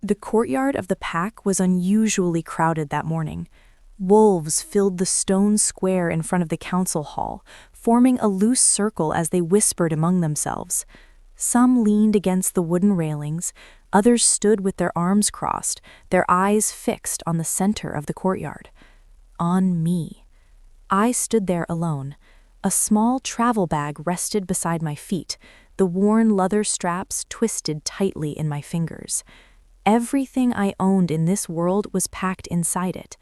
The courtyard of the pack was unusually crowded that morning. Wolves filled the stone square in front of the council hall, forming a loose circle as they whispered among themselves. Some leaned against the wooden railings, others stood with their arms crossed, their eyes fixed on the center of the courtyard. On me. I stood there alone. A small travel bag rested beside my feet, the worn leather straps twisted tightly in my fingers. Everything I owned in this world was packed inside it.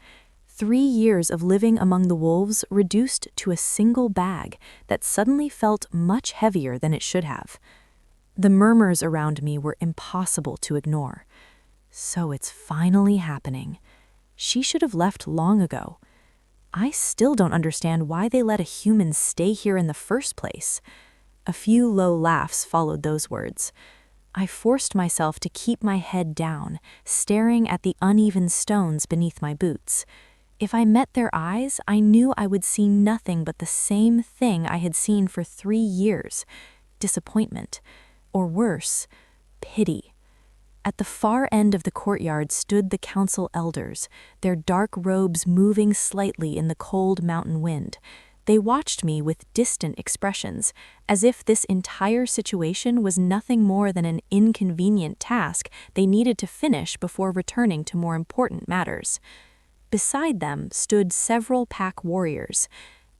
3 years of living among the wolves reduced to a single bag that suddenly felt much heavier than it should have. The murmurs around me were impossible to ignore. So it's finally happening. She should have left long ago. I still don't understand why they let a human stay here in the first place. A few low laughs followed those words. I forced myself to keep my head down, staring at the uneven stones beneath my boots. If I met their eyes, I knew I would see nothing but the same thing I had seen for 3 years: disappointment, or worse, pity. At the far end of the courtyard stood the council elders, their dark robes moving slightly in the cold mountain wind. They watched me with distant expressions, as if this entire situation was nothing more than an inconvenient task they needed to finish before returning to more important matters. Beside them stood several pack warriors,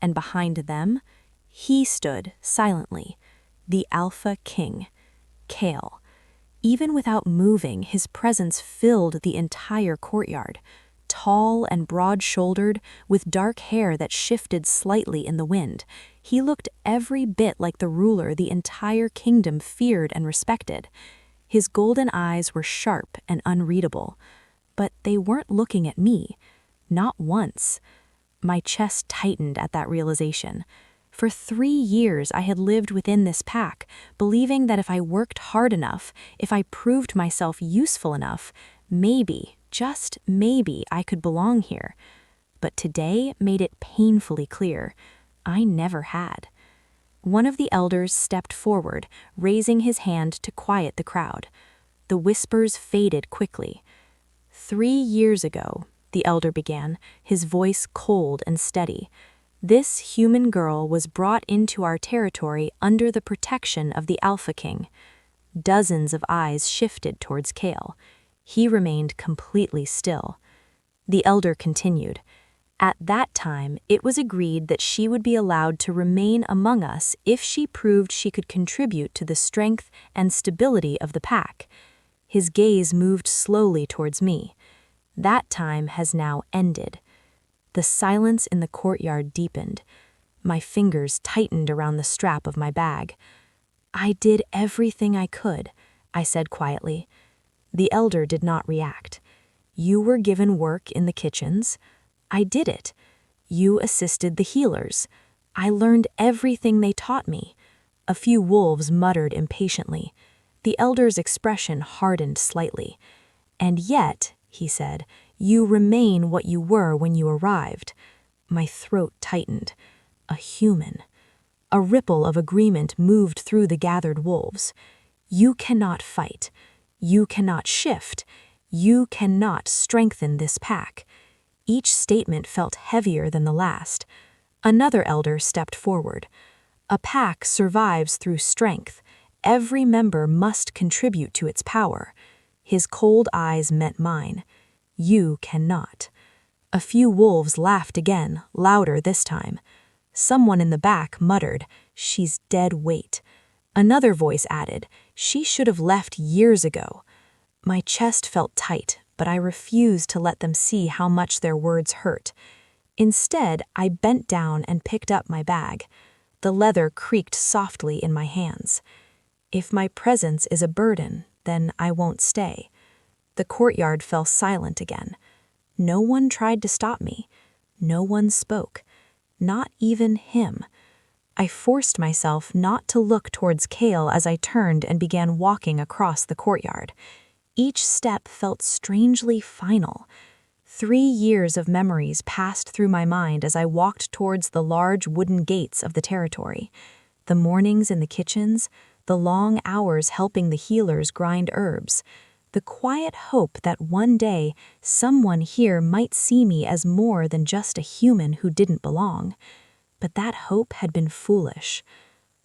and behind them, he stood silently, the Alpha King, Kale. Even without moving, his presence filled the entire courtyard. Tall and broad-shouldered, with dark hair that shifted slightly in the wind, he looked every bit like the ruler the entire kingdom feared and respected. His golden eyes were sharp and unreadable, but they weren't looking at me. Not once. My chest tightened at that realization. For 3 years I had lived within this pack, believing that if I worked hard enough, if I proved myself useful enough, maybe, just maybe, I could belong here. But today made it painfully clear. I never had. One of the elders stepped forward, raising his hand to quiet the crowd. The whispers faded quickly. 3 years ago, the elder began, his voice cold and steady. This human girl was brought into our territory under the protection of the Alpha King. Dozens of eyes shifted towards Kale. He remained completely still. The elder continued. At that time, it was agreed that she would be allowed to remain among us if she proved she could contribute to the strength and stability of the pack. His gaze moved slowly towards me. That time has now ended. The silence in the courtyard deepened. My fingers tightened around the strap of my bag. I did everything I could, I said quietly. The elder did not react. You were given work in the kitchens. I did it. You assisted the healers. I learned everything they taught me. A few wolves muttered impatiently. The elder's expression hardened slightly. And yet, he said, you remain what you were when you arrived. My throat tightened. A human. A ripple of agreement moved through the gathered wolves. You cannot fight. You cannot shift. You cannot strengthen this pack. Each statement felt heavier than the last. Another elder stepped forward. A pack survives through strength. Every member must contribute to its power. His cold eyes met mine. You cannot. A few wolves laughed again, louder this time. Someone in the back muttered, "She's dead weight." Another voice added, "She should have left years ago." My chest felt tight, but I refused to let them see how much their words hurt. Instead, I bent down and picked up my bag. The leather creaked softly in my hands. If my presence is a burden, then I won't stay. The courtyard fell silent again. No one tried to stop me. No one spoke. Not even him. I forced myself not to look towards Kale as I turned and began walking across the courtyard. Each step felt strangely final. 3 years of memories passed through my mind as I walked towards the large wooden gates of the territory. The mornings in the kitchens, the long hours helping the healers grind herbs, the quiet hope that one day someone here might see me as more than just a human who didn't belong. But that hope had been foolish.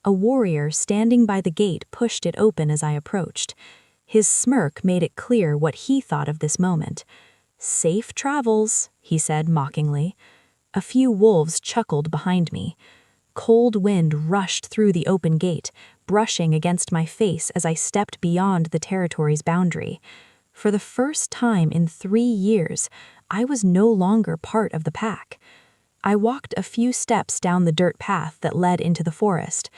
A warrior standing by the gate pushed it open as I approached. His smirk made it clear what he thought of this moment. "Safe travels," he said mockingly. A few wolves chuckled behind me. Cold wind rushed through the open gate, brushing against my face as I stepped beyond the territory's boundary. For the first time in 3 years, I was no longer part of the pack. I walked a few steps down the dirt path that led into the forest.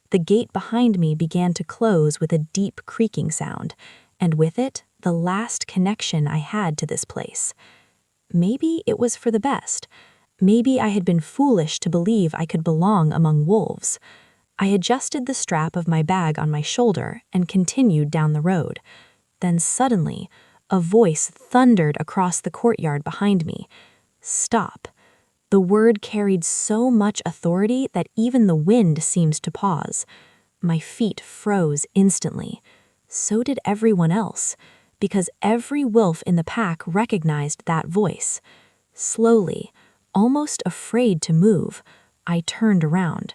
The gate behind me began to close with a deep creaking sound, and with it, the last connection I had to this place. Maybe it was for the best. Maybe I had been foolish to believe I could belong among wolves. I adjusted the strap of my bag on my shoulder and continued down the road. Then suddenly, a voice thundered across the courtyard behind me. "Stop." The word carried so much authority that even the wind seemed to pause. My feet froze instantly. So did everyone else, because every wolf in the pack recognized that voice. Slowly, almost afraid to move, I turned around.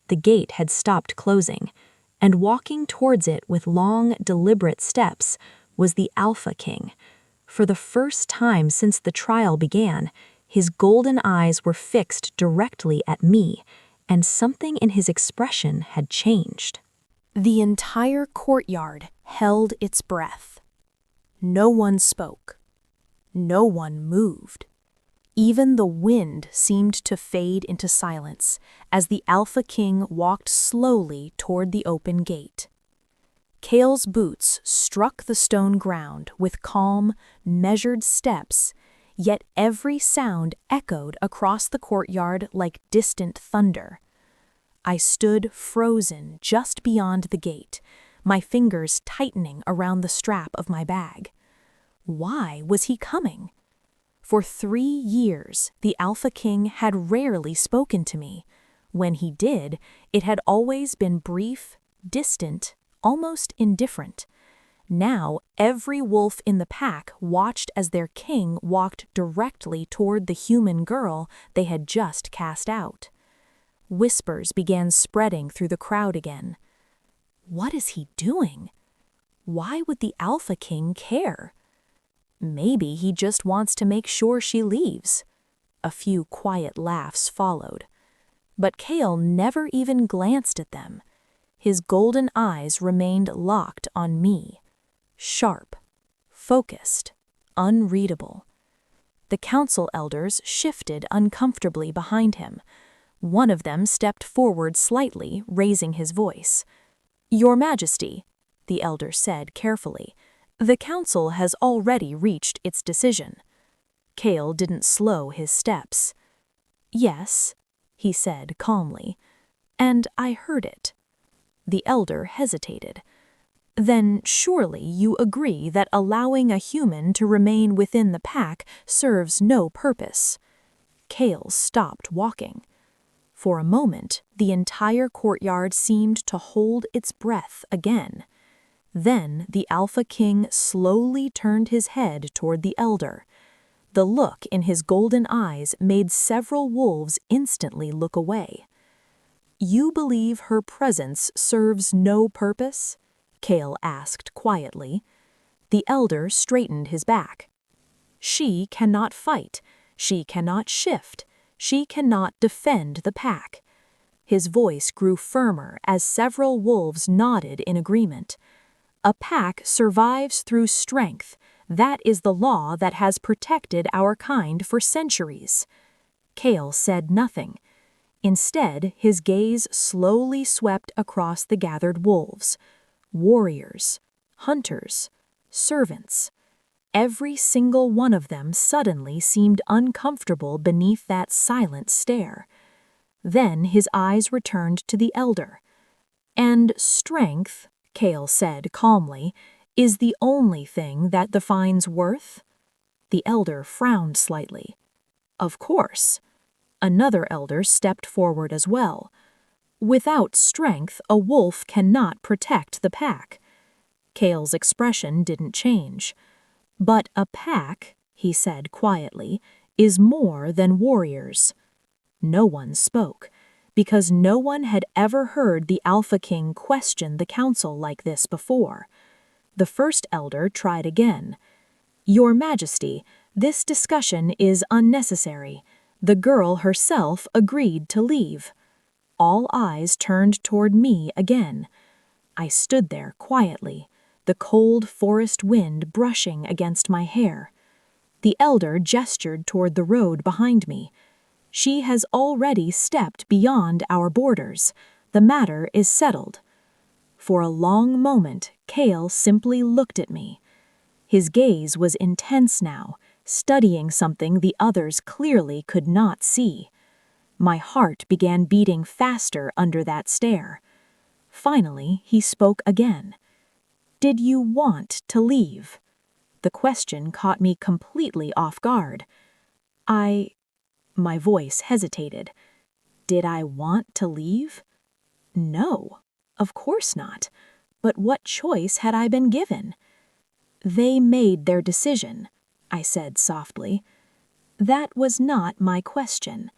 The gate had stopped closing, and walking towards it with long, deliberate steps was the Alpha King. For the first time since the trial began, his golden eyes were fixed directly at me, and something in his expression had changed. The entire courtyard held its breath. No one spoke. No one moved. Even the wind seemed to fade into silence as the Alpha King walked slowly toward the open gate. Kale's boots struck the stone ground with calm, measured steps, yet every sound echoed across the courtyard like distant thunder. I stood frozen just beyond the gate, my fingers tightening around the strap of my bag. Why was he coming? For 3 years, the Alpha King had rarely spoken to me. When he did, it had always been brief, distant, almost indifferent. Now, every wolf in the pack watched as their king walked directly toward the human girl they had just cast out. Whispers began spreading through the crowd again. What is he doing? Why would the Alpha King care? Maybe he just wants to make sure she leaves. A few quiet laughs followed. But Kale never even glanced at them. His golden eyes remained locked on me. Sharp, focused, unreadable. The council elders shifted uncomfortably behind him. One of them stepped forward slightly, raising his voice. "Your Majesty," the elder said carefully, "the council has already reached its decision." Kale didn't slow his steps. "Yes," he said calmly, "and I heard it." The elder hesitated. "Then surely you agree that allowing a human to remain within the pack serves no purpose." Kale stopped walking. For a moment, the entire courtyard seemed to hold its breath again. Then the Alpha King slowly turned his head toward the elder. The look in his golden eyes made several wolves instantly look away. "You believe her presence serves no purpose?" Kale asked quietly. The elder straightened his back. "She cannot fight. She cannot shift. She cannot defend the pack." His voice grew firmer as several wolves nodded in agreement. "A pack survives through strength. That is the law that has protected our kind for centuries." Kale said nothing. Instead, his gaze slowly swept across the gathered wolves. Warriors, hunters, servants. Every single one of them suddenly seemed uncomfortable beneath that silent stare. Then his eyes returned to the elder. "And strength," Kale said calmly, "is the only thing that defines worth?" The elder frowned slightly. "Of course." Another elder stepped forward as well. "Without strength, a wolf cannot protect the pack." Kale's expression didn't change. "But a pack," he said quietly, "is more than warriors." No one spoke, because no one had ever heard the Alpha King question the council like this before. The first elder tried again. "Your Majesty, this discussion is unnecessary. The girl herself agreed to leave." All eyes turned toward me again. I stood there quietly, the cold forest wind brushing against my hair. The elder gestured toward the road behind me. "She has already stepped beyond our borders. The matter is settled." For a long moment, Kale simply looked at me. His gaze was intense now, studying something the others clearly could not see. My heart began beating faster under that stare. Finally, he spoke again. "Did you want to leave?" The question caught me completely off guard. My voice hesitated. Did I want to leave? No, of course not. But what choice had I been given? "They made their decision," I said softly. "That was not my question."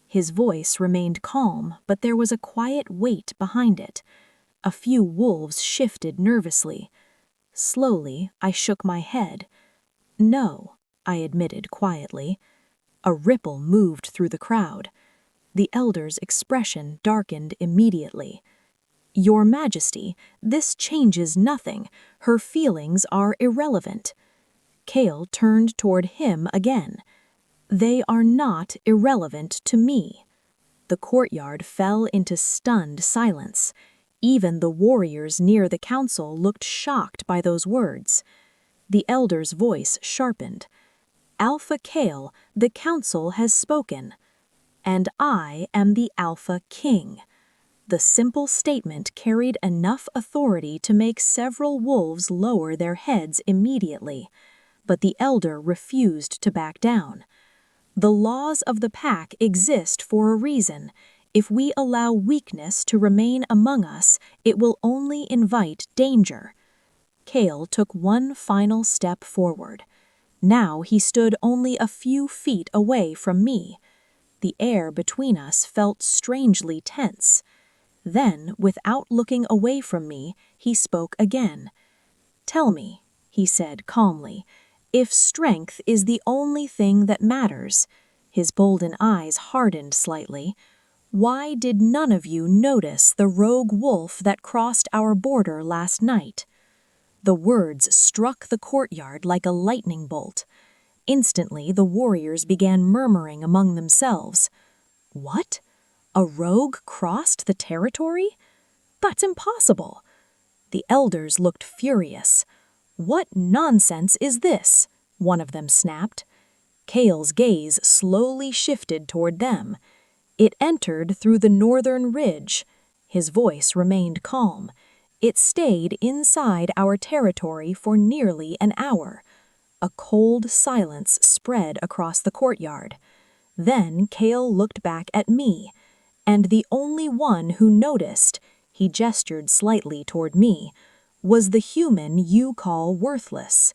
His voice remained calm, but there was a quiet weight behind it. A few wolves shifted nervously. Slowly, I shook my head. "No," I admitted quietly. A ripple moved through the crowd. The elder's expression darkened immediately. "Your Majesty, this changes nothing. Her feelings are irrelevant." Kale turned toward him again. "They are not irrelevant to me." The courtyard fell into stunned silence. Even the warriors near the council looked shocked by those words. The elder's voice sharpened. "Alpha Kale, the council has spoken. And I am the Alpha King." The simple statement carried enough authority to make several wolves lower their heads immediately, but the elder refused to back down. "The laws of the pack exist for a reason. If we allow weakness to remain among us, it will only invite danger." Kale took one final step forward. Now he stood only a few feet away from me. The air between us felt strangely tense. Then, without looking away from me, he spoke again. "Tell me," he said calmly, "if strength is the only thing that matters," his golden eyes hardened slightly, "why did none of you notice the rogue wolf that crossed our border last night?" The words struck the courtyard like a lightning bolt. Instantly, the warriors began murmuring among themselves. "What? A rogue crossed the territory? That's impossible." The elders looked furious. "What nonsense is this?" one of them snapped. Kale's gaze slowly shifted toward them. "It entered through the northern ridge." His voice remained calm. "It stayed inside our territory for nearly an hour." A cold silence spread across the courtyard. Then Kale looked back at me, and the only one who noticed, he gestured slightly toward me, was the human you call worthless.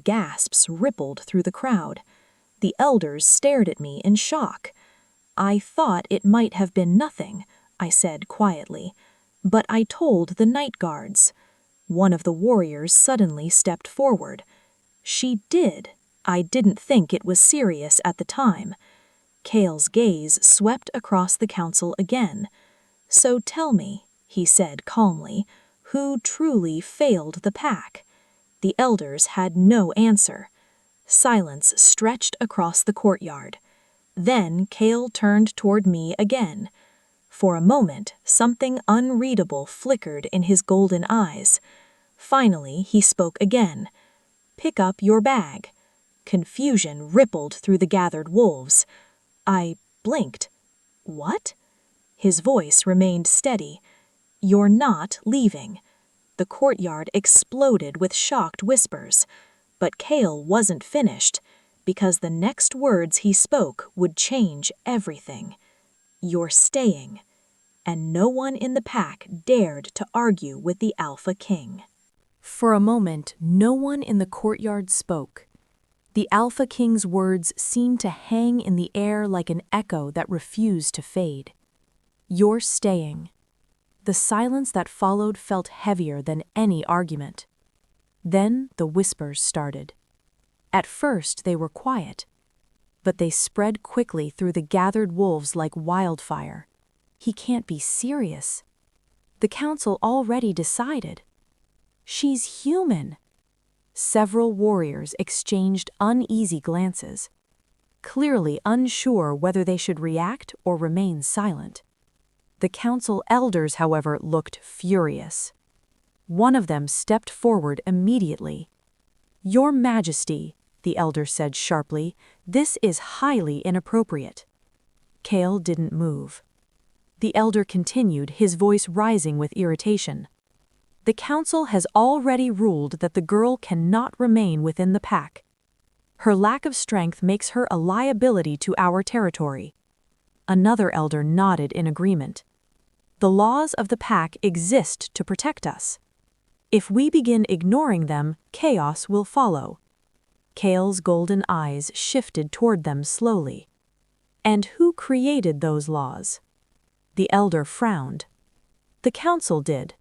Gasps rippled through the crowd. The elders stared at me in shock. "I thought it might have been nothing," I said quietly, "but I told the night guards." One of the warriors suddenly stepped forward. "She did. I didn't think it was serious at the time." Kale's gaze swept across the council again. "So tell me," he said calmly, "who truly failed the pack?" The elders had no answer. Silence stretched across the courtyard. Then Kale turned toward me again. For a moment, something unreadable flickered in his golden eyes. Finally, he spoke again. "Pick up your bag." Confusion rippled through the gathered wolves. I blinked. "What?" His voice remained steady. "You're not leaving." The courtyard exploded with shocked whispers. But Kale wasn't finished, because the next words he spoke would change everything. "You're staying." And no one in the pack dared to argue with the Alpha King. For a moment, no one in the courtyard spoke. The Alpha King's words seemed to hang in the air like an echo that refused to fade. "You're staying." The silence that followed felt heavier than any argument. Then the whispers started. At first they were quiet, but they spread quickly through the gathered wolves like wildfire. "He can't be serious. The council already decided. She's human." Several warriors exchanged uneasy glances, clearly unsure whether they should react or remain silent. The council elders, however, looked furious. One of them stepped forward immediately. "Your Majesty," the elder said sharply, "this is highly inappropriate." Kale didn't move. The elder continued, his voice rising with irritation. "The council has already ruled that the girl cannot remain within the pack. Her lack of strength makes her a liability to our territory." Another elder nodded in agreement. "The laws of the pack exist to protect us. If we begin ignoring them, chaos will follow." Kale's golden eyes shifted toward them slowly. "And who created those laws?" The elder frowned. "The council did."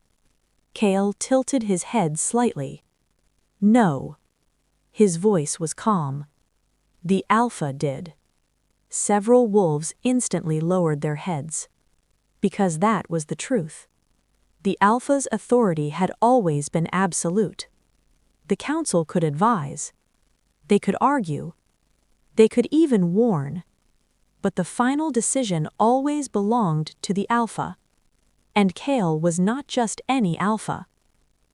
Kale tilted his head slightly. "No." His voice was calm. "The Alpha did." Several wolves instantly lowered their heads. Because that was the truth. The Alpha's authority had always been absolute. The council could advise. They could argue. They could even warn. But the final decision always belonged to the Alpha. And Kale was not just any Alpha.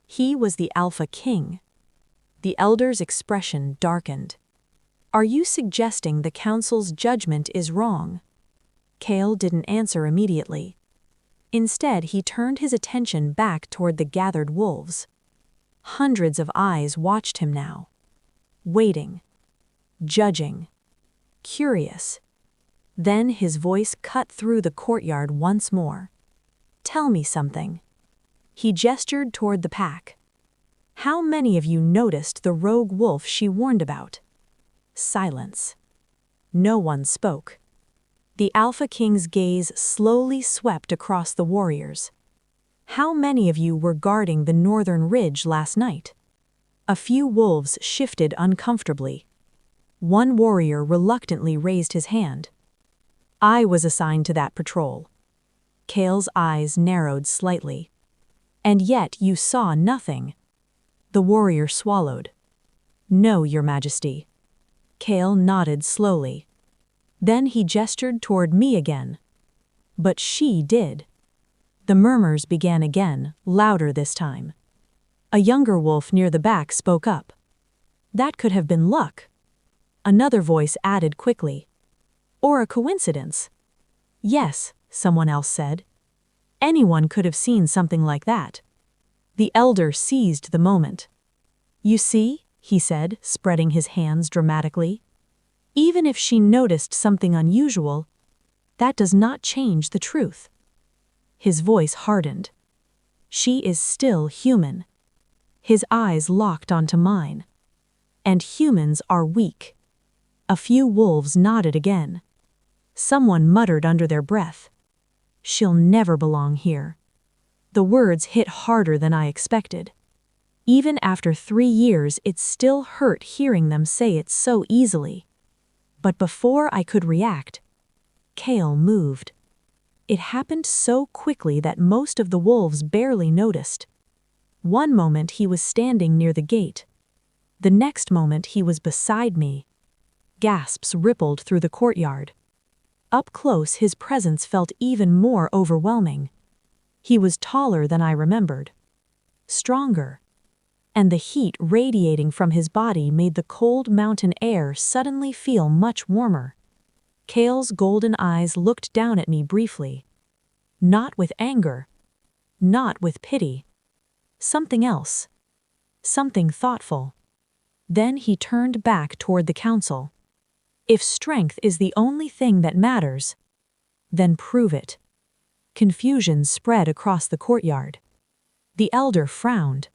He was the Alpha King. The elder's expression darkened. "Are you suggesting the council's judgment is wrong?" Kale didn't answer immediately. Instead, he turned his attention back toward the gathered wolves. Hundreds of eyes watched him now. Waiting. Judging. Curious. Then his voice cut through the courtyard once more. "Tell me something." He gestured toward the pack. "How many of you noticed the rogue wolf she warned about?" Silence. No one spoke. The Alpha King's gaze slowly swept across the warriors. "How many of you were guarding the northern ridge last night?" A few wolves shifted uncomfortably. One warrior reluctantly raised his hand. "I was assigned to that patrol." Kale's eyes narrowed slightly. "And yet you saw nothing." The warrior swallowed. "No, Your Majesty." Kale nodded slowly. Then he gestured toward me again. "But she did." The murmurs began again, louder this time. A younger wolf near the back spoke up. "That could have been luck." Another voice added quickly. "Or a coincidence." "Yes," someone else said. "Anyone could have seen something like that." The elder seized the moment. "You see," he said, spreading his hands dramatically. "Even if she noticed something unusual, that does not change the truth." His voice hardened. "She is still human." His eyes locked onto mine. "And humans are weak." A few wolves nodded again. Someone muttered under their breath. "She'll never belong here." The words hit harder than I expected. Even after 3 years, it still hurt hearing them say it so easily. But before I could react, Kale moved. It happened so quickly that most of the wolves barely noticed. One moment he was standing near the gate. The next moment he was beside me. Gasps rippled through the courtyard. Up close, his presence felt even more overwhelming. He was taller than I remembered. Stronger. And the heat radiating from his body made the cold mountain air suddenly feel much warmer. Kale's golden eyes looked down at me briefly. Not with anger. Not with pity. Something else. Something thoughtful. Then he turned back toward the council. "If strength is the only thing that matters, then prove it." Confusion spread across the courtyard. The elder frowned.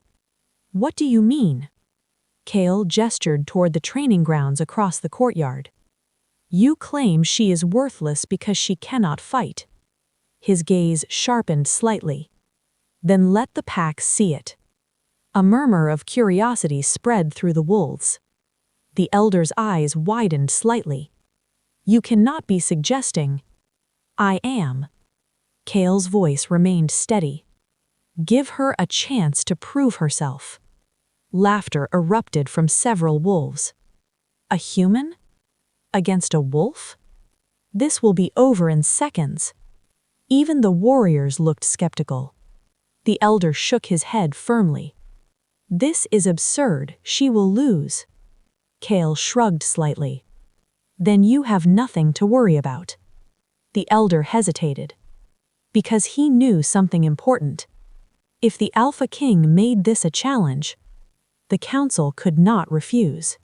What do you mean? Kale gestured toward the training grounds across the courtyard. You claim she is worthless because she cannot fight. His gaze sharpened slightly. Then let the pack see it. A murmur of curiosity spread through the wolves. The elder's eyes widened slightly. You cannot be suggesting. I am. Kale's voice remained steady. Give her a chance to prove herself. Laughter erupted from several wolves. A human? Against a wolf? This will be over in seconds. Even the warriors looked skeptical. The elder shook his head firmly. This is absurd, she will lose. Kale shrugged slightly. Then you have nothing to worry about. The elder hesitated. Because he knew something important. If the Alpha King made this a challenge, the council could not refuse.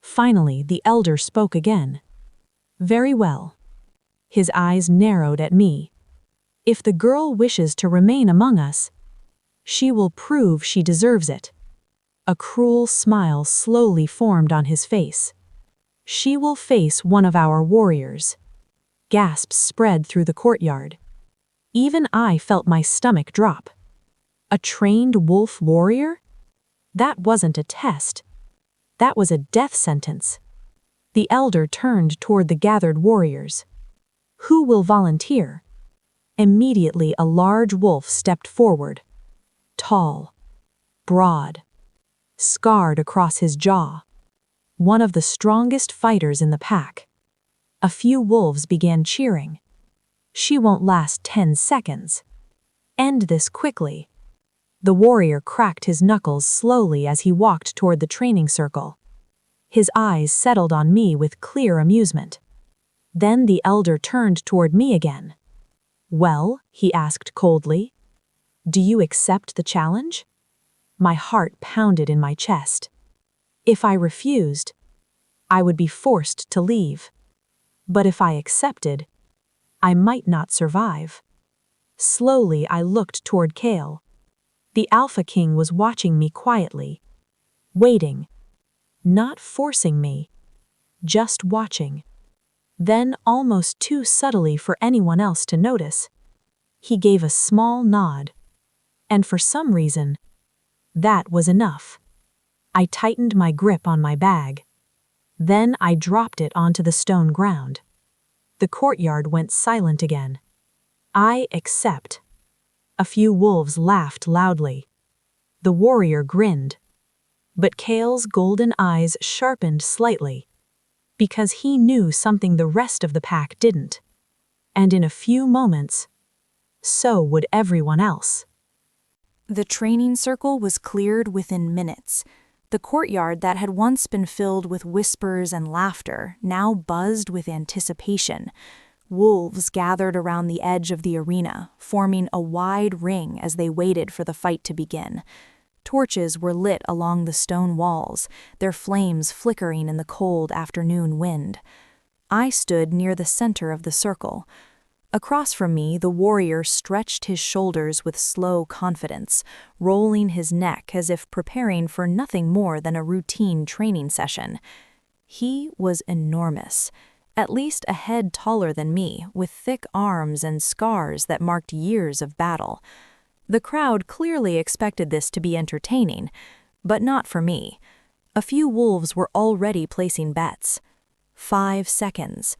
Finally, the elder spoke again. Very well. His eyes narrowed at me. If the girl wishes to remain among us, she will prove she deserves it. A cruel smile slowly formed on his face. She will face one of our warriors. Gasps spread through the courtyard. Even I felt my stomach drop. A trained wolf warrior? That wasn't a test. That was a death sentence. The elder turned toward the gathered warriors. Who will volunteer? Immediately a large wolf stepped forward. Tall, broad, scarred across his jaw. One of the strongest fighters in the pack. A few wolves began cheering. She won't last 10 seconds. End this quickly. The warrior cracked his knuckles slowly as he walked toward the training circle. His eyes settled on me with clear amusement. Then the elder turned toward me again. Well, he asked coldly, do you accept the challenge? My heart pounded in my chest. If I refused, I would be forced to leave. But if I accepted, I might not survive. Slowly, I looked toward Kale. The Alpha King was watching me quietly, waiting, not forcing me, just watching. Then, almost too subtly for anyone else to notice, he gave a small nod. And for some reason, that was enough. I tightened my grip on my bag. Then I dropped it onto the stone ground. The courtyard went silent again. I accept. A few wolves laughed loudly. The warrior grinned. But Kale's golden eyes sharpened slightly, because he knew something the rest of the pack didn't. And in a few moments, so would everyone else. The training circle was cleared within minutes. The courtyard that had once been filled with whispers and laughter now buzzed with anticipation. Wolves gathered around the edge of the arena, forming a wide ring as they waited for the fight to begin. Torches were lit along the stone walls, their flames flickering in the cold afternoon wind. I stood near the center of the circle. Across from me, the warrior stretched his shoulders with slow confidence, rolling his neck as if preparing for nothing more than a routine training session. He was enormous, at least a head taller than me, with thick arms and scars that marked years of battle. The crowd clearly expected this to be entertaining, but not for me. A few wolves were already placing bets. 5 seconds.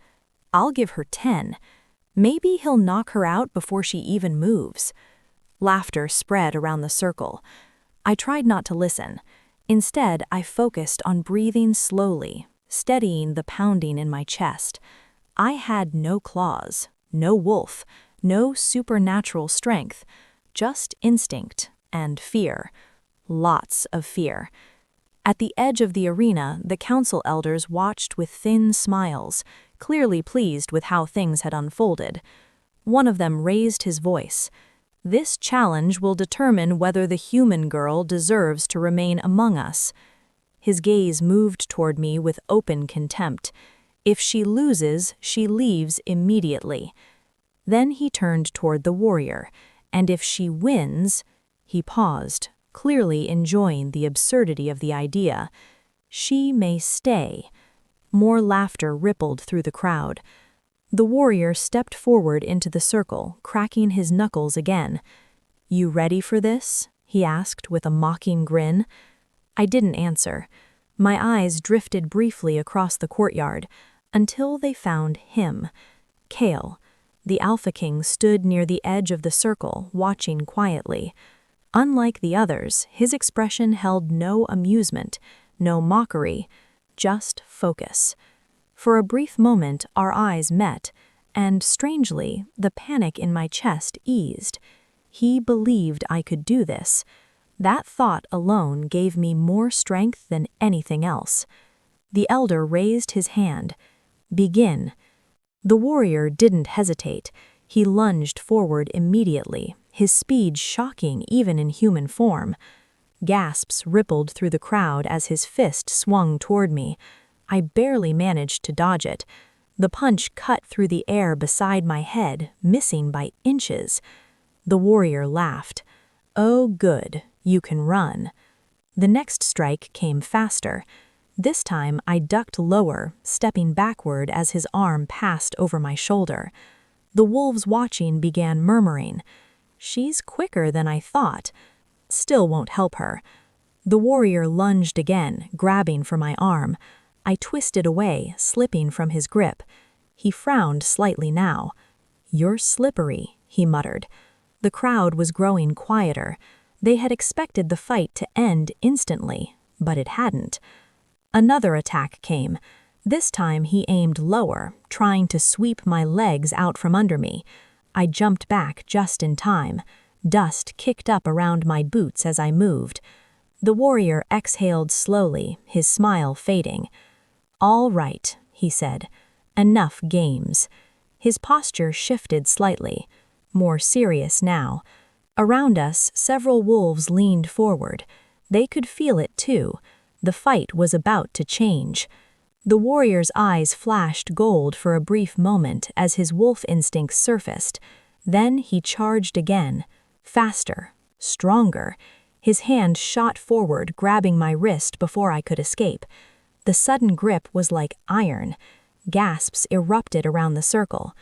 I'll give her 10. Maybe he'll knock her out before she even moves. Laughter spread around the circle. I tried not to listen. Instead, I focused on breathing slowly, steadying the pounding in my chest. I had no claws, no wolf, no supernatural strength. Just instinct and fear. Lots of fear. At the edge of the arena, the council elders watched with thin smiles, clearly pleased with how things had unfolded. One of them raised his voice. This challenge will determine whether the human girl deserves to remain among us. His gaze moved toward me with open contempt. If she loses, she leaves immediately. Then he turned toward the warrior. And if she wins, he paused, clearly enjoying the absurdity of the idea. She may stay. More laughter rippled through the crowd. The warrior stepped forward into the circle, cracking his knuckles again. "You ready for this?" he asked with a mocking grin. I didn't answer. My eyes drifted briefly across the courtyard, until they found him, Kale. The Alpha King stood near the edge of the circle, watching quietly. Unlike the others, his expression held no amusement, no mockery, just focus. For a brief moment, our eyes met, and strangely, the panic in my chest eased. He believed I could do this. That thought alone gave me more strength than anything else. The elder raised his hand. "Begin." The warrior didn't hesitate. He lunged forward immediately, his speed shocking even in human form. Gasps rippled through the crowd as his fist swung toward me. I barely managed to dodge it. The punch cut through the air beside my head, missing by inches. The warrior laughed. "Oh, good, you can run." The next strike came faster. This time I ducked lower, stepping backward as his arm passed over my shoulder. The wolves watching began murmuring, "She's quicker than I thought." Still won't help her. The warrior lunged again, grabbing for my arm. I twisted away, slipping from his grip. He frowned slightly now. "You're slippery," he muttered. The crowd was growing quieter. They had expected the fight to end instantly, but it hadn't. Another attack came. This time he aimed lower, trying to sweep my legs out from under me. I jumped back just in time. Dust kicked up around my boots as I moved. The warrior exhaled slowly, his smile fading. "All right," he said. "Enough games." His posture shifted slightly, more serious now. Around us, several wolves leaned forward. They could feel it too. The fight was about to change. The warrior's eyes flashed gold for a brief moment as his wolf instincts surfaced. Then he charged again. Faster, stronger. His hand shot forward, grabbing my wrist before I could escape. The sudden grip was like iron. Gasps erupted around the circle.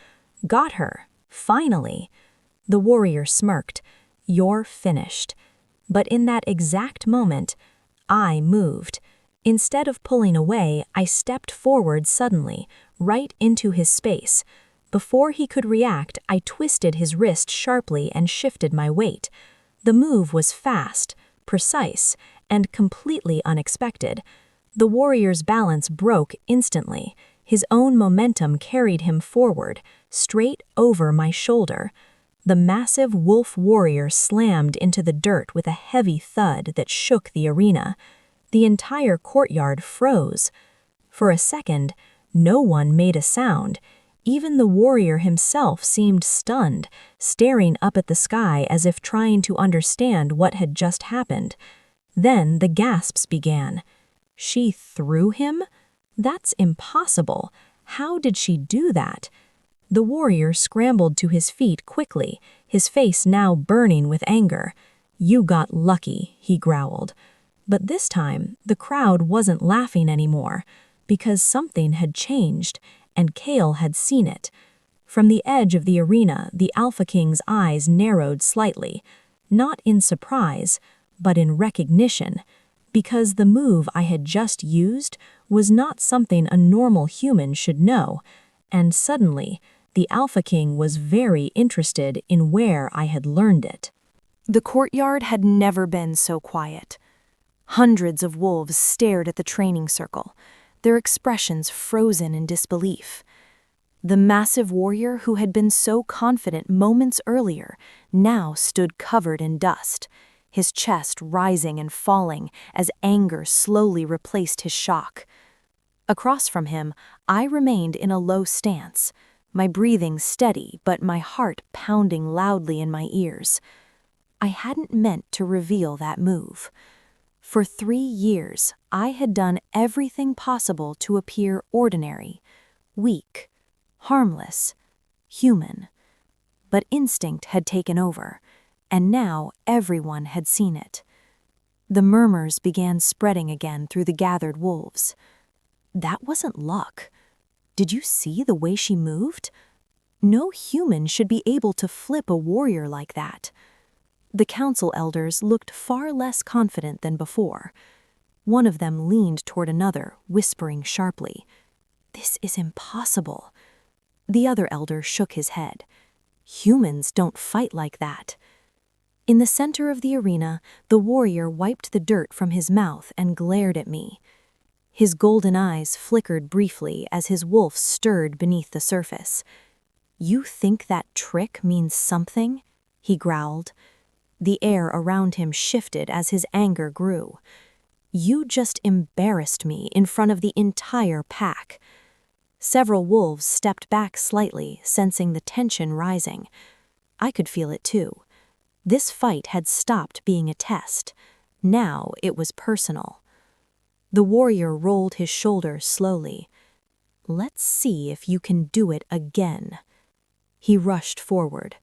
"Got her! Finally!" The warrior smirked. "You're finished." But in that exact moment, I moved. Instead of pulling away, I stepped forward suddenly, right into his space. Before he could react, I twisted his wrist sharply and shifted my weight. The move was fast, precise, and completely unexpected. The warrior's balance broke instantly. His own momentum carried him forward, straight over my shoulder. The massive wolf warrior slammed into the dirt with a heavy thud that shook the arena. The entire courtyard froze. For a second, no one made a sound. Even the warrior himself seemed stunned, staring up at the sky as if trying to understand what had just happened. Then the gasps began. She threw him? That's impossible. How did she do that? The warrior scrambled to his feet quickly, his face now burning with anger. "You got lucky," he growled. But this time, the crowd wasn't laughing anymore, because something had changed, and Kale had seen it. From the edge of the arena, the Alpha King's eyes narrowed slightly, not in surprise, but in recognition, because the move I had just used was not something a normal human should know, and suddenly, the Alpha King was very interested in where I had learned it. The courtyard had never been so quiet. Hundreds of wolves stared at the training circle, their expressions frozen in disbelief. The massive warrior who had been so confident moments earlier now stood covered in dust, his chest rising and falling as anger slowly replaced his shock. Across from him, I remained in a low stance, my breathing steady but my heart pounding loudly in my ears. I hadn't meant to reveal that move. For 3 years, I had done everything possible to appear ordinary, weak, harmless, human. But instinct had taken over, and now everyone had seen it. The murmurs began spreading again through the gathered wolves. That wasn't luck. Did you see the way she moved? No human should be able to flip a warrior like that. The council elders looked far less confident than before. One of them leaned toward another, whispering sharply, "This is impossible." The other elder shook his head. "Humans don't fight like that." In the center of the arena, the warrior wiped the dirt from his mouth and glared at me. His golden eyes flickered briefly as his wolf stirred beneath the surface. "You think that trick means something?" he growled. The air around him shifted as his anger grew. "You just embarrassed me in front of the entire pack." Several wolves stepped back slightly, sensing the tension rising. I could feel it too. This fight had stopped being a test. Now it was personal. The warrior rolled his shoulders slowly. "Let's see if you can do it again." He rushed forward.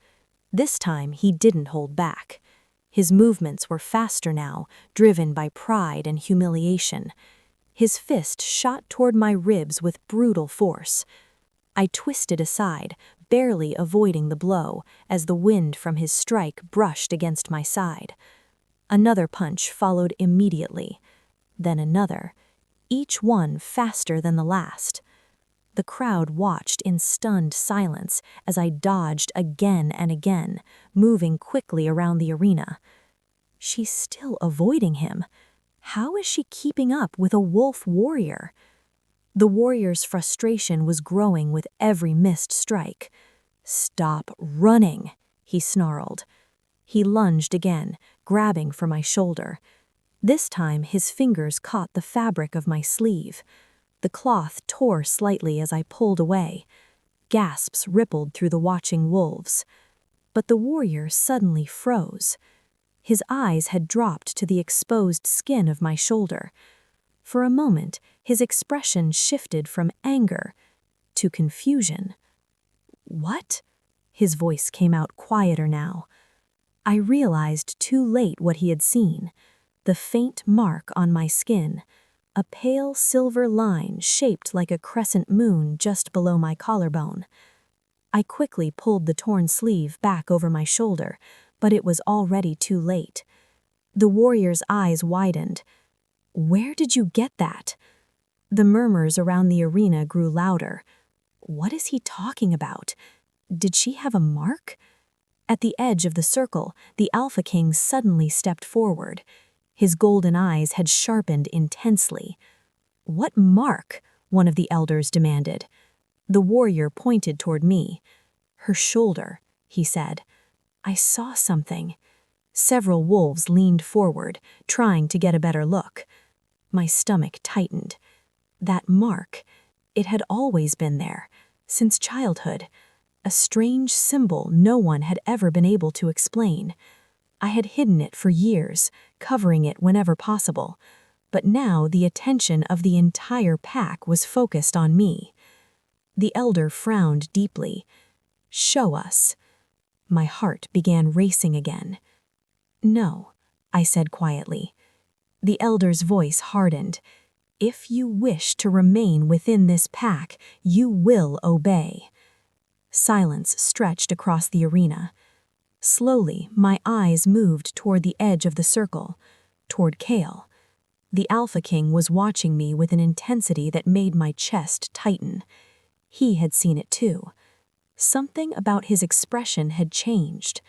This time he didn't hold back. His movements were faster now, driven by pride and humiliation. His fist shot toward my ribs with brutal force. I twisted aside, barely avoiding the blow, as the wind from his strike brushed against my side. Another punch followed immediately. Then another, each one faster than the last. The crowd watched in stunned silence as I dodged again and again, moving quickly around the arena. She's still avoiding him. How is she keeping up with a wolf warrior? The warrior's frustration was growing with every missed strike. "Stop running," he snarled. He lunged again, grabbing for my shoulder. This time his fingers caught the fabric of my sleeve. The cloth tore slightly as I pulled away. Gasps rippled through the watching wolves. But the warrior suddenly froze. His eyes had dropped to the exposed skin of my shoulder. For a moment, his expression shifted from anger to confusion. "What?" His voice came out quieter now. I realized too late what he had seen. The faint mark on my skin. A pale silver line shaped like a crescent moon just below my collarbone. I quickly pulled the torn sleeve back over my shoulder, but it was already too late. The warrior's eyes widened. "Where did you get that?" The murmurs around the arena grew louder. What is he talking about? Did she have a mark? At the edge of the circle, the Alpha King suddenly stepped forward. His golden eyes had sharpened intensely. "What mark?" one of the elders demanded. The warrior pointed toward me. "Her shoulder," he said. "I saw something." Several wolves leaned forward, trying to get a better look. My stomach tightened. That mark, it had always been there, since childhood. A strange symbol no one had ever been able to explain. I had hidden it for years, covering it whenever possible. But now the attention of the entire pack was focused on me. The elder frowned deeply. "Show us." My heart began racing again. "No," I said quietly. The elder's voice hardened. "If you wish to remain within this pack, you will obey." Silence stretched across the arena. Slowly, my eyes moved toward the edge of the circle, toward Kale. The Alpha King was watching me with an intensity that made my chest tighten. He had seen it too. Something about his expression had changed.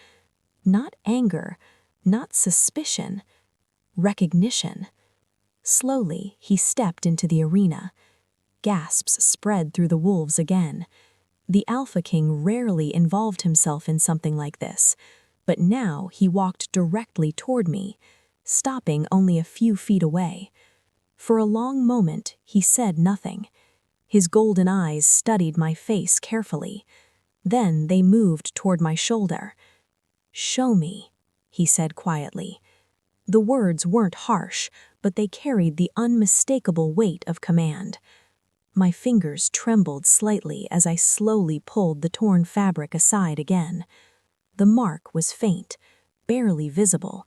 Not anger, not suspicion, recognition. Slowly, he stepped into the arena. Gasps spread through the wolves again. The Alpha King rarely involved himself in something like this, but now he walked directly toward me, stopping only a few feet away. For a long moment, he said nothing. His golden eyes studied my face carefully. Then they moved toward my shoulder. "Show me," he said quietly. The words weren't harsh, but they carried the unmistakable weight of command. My fingers trembled slightly as I slowly pulled the torn fabric aside again. The mark was faint, barely visible,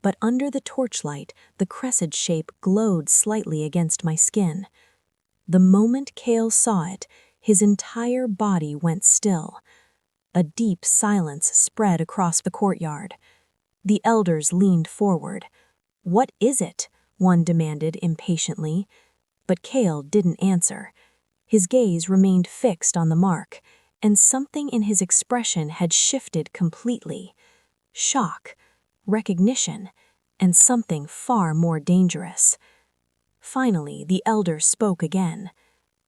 but under the torchlight, the crescent shape glowed slightly against my skin. The moment Kale saw it, his entire body went still. A deep silence spread across the courtyard. The elders leaned forward. "What is it?" one demanded impatiently. But Kale didn't answer. His gaze remained fixed on the mark, and something in his expression had shifted completely. Shock, recognition, and something far more dangerous. Finally, the elder spoke again.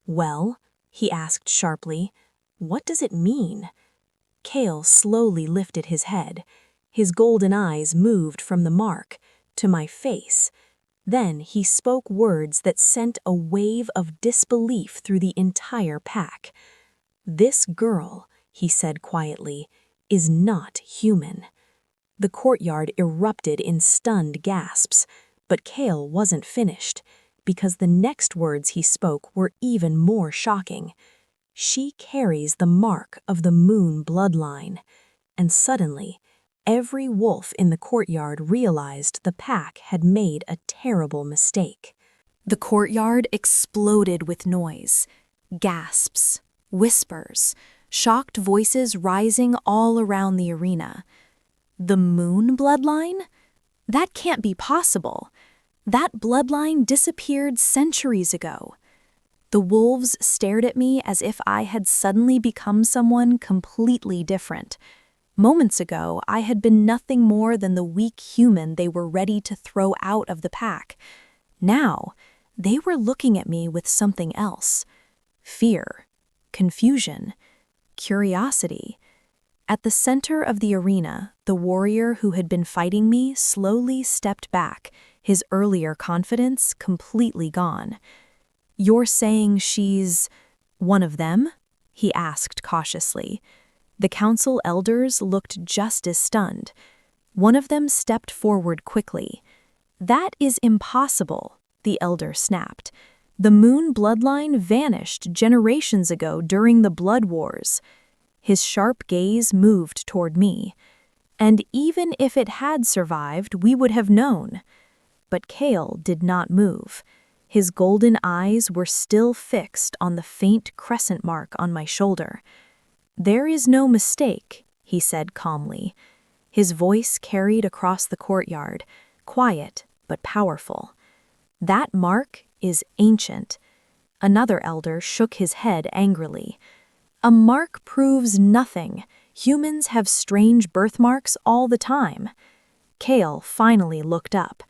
"Well?" he asked sharply. "What does it mean?" Kale slowly lifted his head. His golden eyes moved from the mark to my face. Then he spoke words that sent a wave of disbelief through the entire pack. "This girl," he said quietly, "is not human." The courtyard erupted in stunned gasps, but Kale wasn't finished, because the next words he spoke were even more shocking. "She carries the mark of the moon bloodline." And suddenly, every wolf in the courtyard realized the pack had made a terrible mistake. The courtyard exploded with noise, gasps, whispers, shocked voices rising all around the arena. The moon bloodline? That can't be possible. That bloodline disappeared centuries ago. The wolves stared at me as if I had suddenly become someone completely different. Moments ago, I had been nothing more than the weak human they were ready to throw out of the pack. Now, they were looking at me with something else. Fear, confusion, curiosity. At the center of the arena, the warrior who had been fighting me slowly stepped back, his earlier confidence completely gone. "You're saying she's one of them?" he asked cautiously. The council elders looked just as stunned. One of them stepped forward quickly. "That is impossible," the elder snapped. "The moon bloodline vanished generations ago during the Blood Wars." His sharp gaze moved toward me. "And even if it had survived, we would have known." But Kale did not move. His golden eyes were still fixed on the faint crescent mark on my shoulder. "There is no mistake," he said calmly. His voice carried across the courtyard, quiet but powerful. "That mark is ancient." Another elder shook his head angrily. "A mark proves nothing. Humans have strange birthmarks all the time." Kale finally looked up.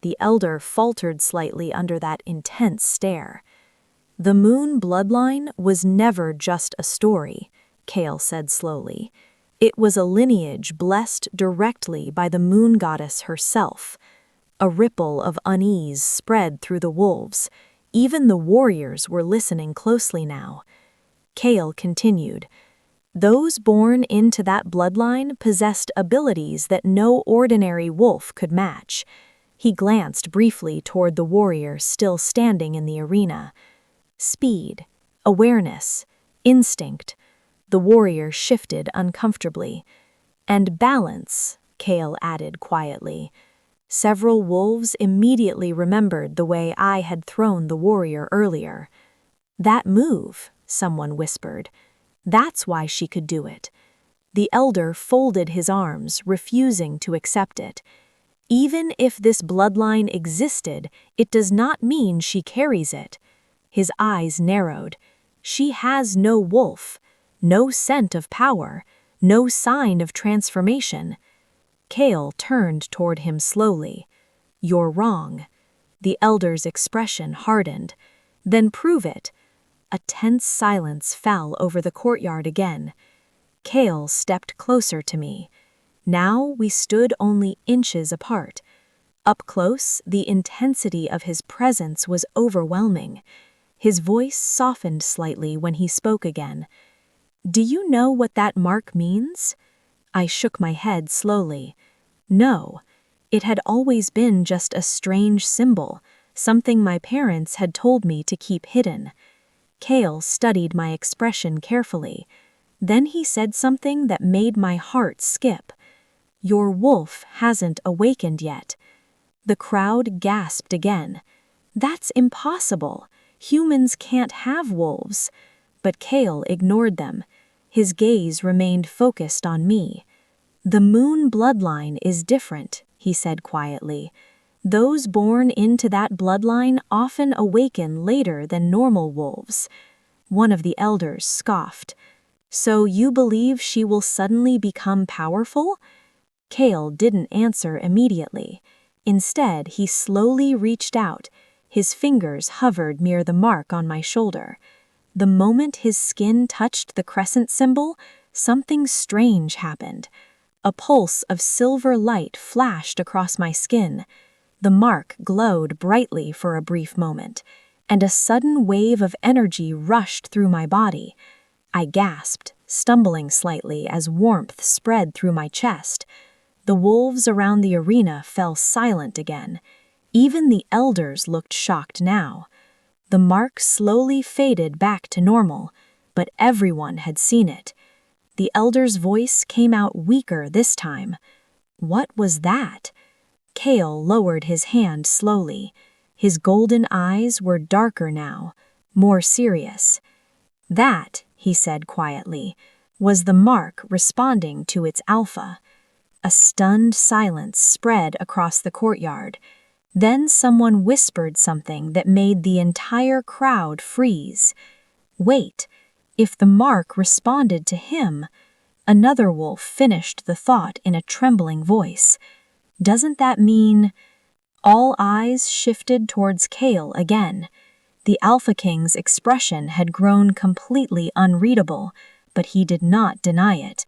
The elder faltered slightly under that intense stare. "The moon bloodline was never just a story," Kale said slowly. "It was a lineage blessed directly by the moon goddess herself." A ripple of unease spread through the wolves. Even the warriors were listening closely now. Kale continued, "Those born into that bloodline possessed abilities that no ordinary wolf could match." He glanced briefly toward the warrior still standing in the arena. "Speed, awareness, instinct." The warrior shifted uncomfortably. "And balance," Kale added quietly. Several wolves immediately remembered the way I had thrown the warrior earlier. "That move," someone whispered. "That's why she could do it." The elder folded his arms, refusing to accept it. "Even if this bloodline existed, it does not mean she carries it." His eyes narrowed. "She has no wolf, no scent of power, no sign of transformation." Kale turned toward him slowly. "You're wrong." The elder's expression hardened. "Then prove it." A tense silence fell over the courtyard again. Kale stepped closer to me. Now we stood only inches apart. Up close, the intensity of his presence was overwhelming. His voice softened slightly when he spoke again. "Do you know what that mark means?" I shook my head slowly. No, it had always been just a strange symbol, something my parents had told me to keep hidden. Kale studied my expression carefully. Then he said something that made my heart skip. "Your wolf hasn't awakened yet." The crowd gasped again. "That's impossible. Humans can't have wolves." But Kale ignored them. His gaze remained focused on me. "The moon bloodline is different," he said quietly. "Those born into that bloodline often awaken later than normal wolves." One of the elders scoffed. "So you believe she will suddenly become powerful?" Kale didn't answer immediately. Instead, he slowly reached out. His fingers hovered near the mark on my shoulder. The moment his skin touched the crescent symbol, something strange happened. A pulse of silver light flashed across my skin. The mark glowed brightly for a brief moment, and a sudden wave of energy rushed through my body. I gasped, stumbling slightly as warmth spread through my chest. The wolves around the arena fell silent again. Even the elders looked shocked now. The mark slowly faded back to normal, but everyone had seen it. The elder's voice came out weaker this time. "What was that?" Kale lowered his hand slowly. His golden eyes were darker now, more serious. "That," he said quietly, "was the mark responding to its alpha." A stunned silence spread across the courtyard. Then someone whispered something that made the entire crowd freeze. "Wait, if the mark responded to him," another wolf finished the thought in a trembling voice. "Doesn't that mean—" All eyes shifted towards Kale again. The Alpha King's expression had grown completely unreadable, but he did not deny it,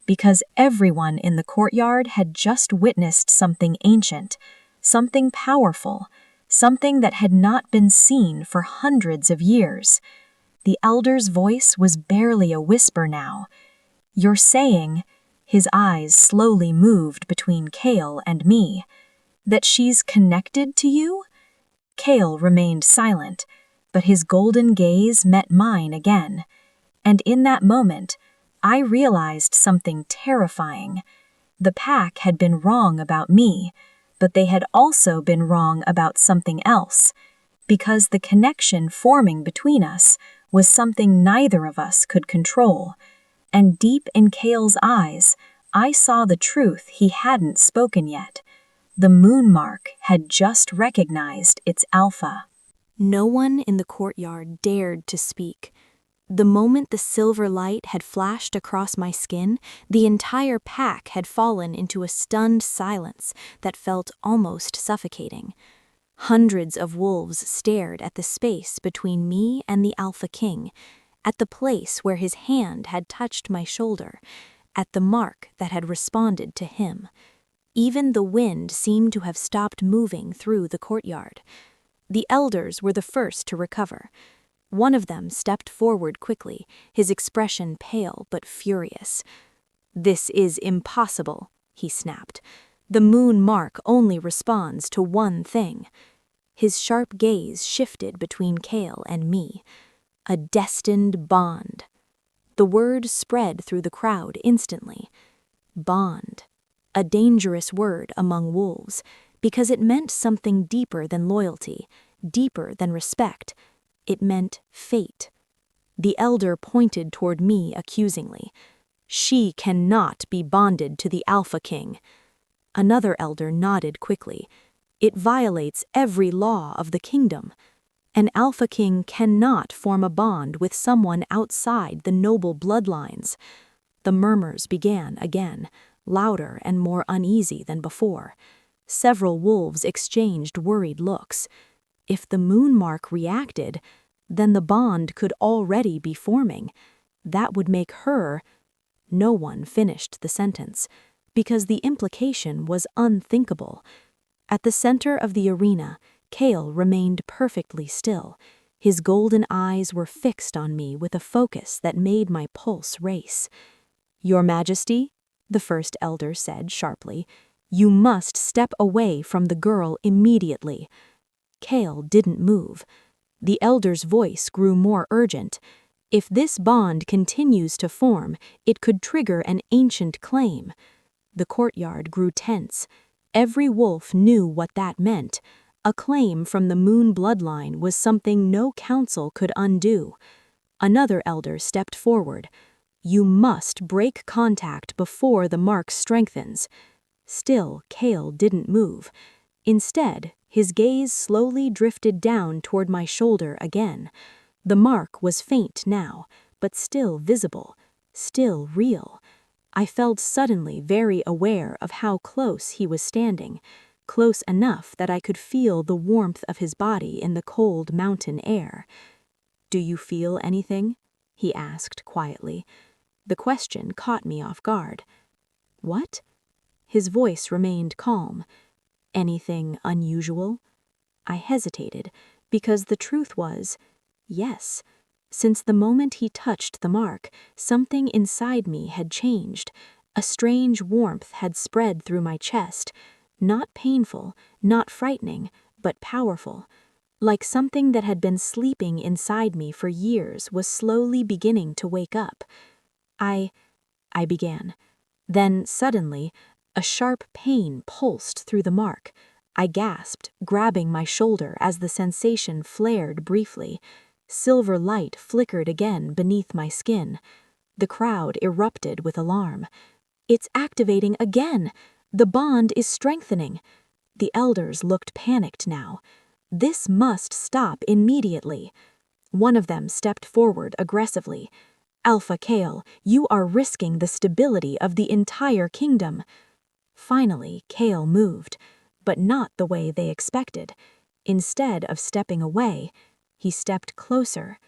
because everyone in the courtyard had just witnessed something ancient, something powerful, something that had not been seen for hundreds of years. The elder's voice was barely a whisper now. "You're saying," his eyes slowly moved between Kale and me, "that she's connected to you?" Kale remained silent, but his golden gaze met mine again. And in that moment, I realized something terrifying. The pack had been wrong about me, but they had also been wrong about something else, because the connection forming between us was something neither of us could control. And deep in Kale's eyes, I saw the truth he hadn't spoken yet. The moon mark had just recognized its alpha. No one in the courtyard dared to speak. The moment the silver light had flashed across my skin, the entire pack had fallen into a stunned silence that felt almost suffocating. Hundreds of wolves stared at the space between me and the Alpha King, at the place where his hand had touched my shoulder, at the mark that had responded to him. Even the wind seemed to have stopped moving through the courtyard. The elders were the first to recover. One of them stepped forward quickly, his expression pale but furious. "This is impossible," he snapped. "The moon mark only responds to one thing." His sharp gaze shifted between Kale and me. "A destined bond." The word spread through the crowd instantly. Bond. A dangerous word among wolves, because it meant something deeper than loyalty, deeper than respect. It meant fate. The elder pointed toward me accusingly. "She cannot be bonded to the Alpha King." Another elder nodded quickly. "It violates every law of the kingdom. An Alpha King cannot form a bond with someone outside the noble bloodlines." The murmurs began again, louder and more uneasy than before. Several wolves exchanged worried looks. If the moon mark reacted, then the bond could already be forming. That would make her— No one finished the sentence, because the implication was unthinkable. At the center of the arena, Kale remained perfectly still. His golden eyes were fixed on me with a focus that made my pulse race. "Your Majesty," the first elder said sharply, "you must step away from the girl immediately." Kale didn't move. The elder's voice grew more urgent. "If this bond continues to form, it could trigger an ancient claim." The courtyard grew tense. Every wolf knew what that meant. A claim from the Moon bloodline was something no council could undo. Another elder stepped forward. "You must break contact before the mark strengthens." Still, Kale didn't move. Instead, his gaze slowly drifted down toward my shoulder again. The mark was faint now, but still visible, still real. I felt suddenly very aware of how close he was standing, close enough that I could feel the warmth of his body in the cold mountain air. "Do you feel anything?" he asked quietly. The question caught me off guard. "What?" His voice remained calm. "Anything unusual?" I hesitated, because the truth was, yes. Since the moment he touched the mark, something inside me had changed. A strange warmth had spread through my chest. Not painful, not frightening, but powerful. Like something that had been sleeping inside me for years was slowly beginning to wake up. I began. Then, suddenly, a sharp pain pulsed through the mark. I gasped, grabbing my shoulder as the sensation flared briefly. Silver light flickered again beneath my skin. The crowd erupted with alarm. "It's activating again! The bond is strengthening!" The elders looked panicked now. "This must stop immediately." One of them stepped forward aggressively. "Alpha Kale, you are risking the stability of the entire kingdom." Finally, Kale moved, but not the way they expected. Instead of stepping away, he stepped closer.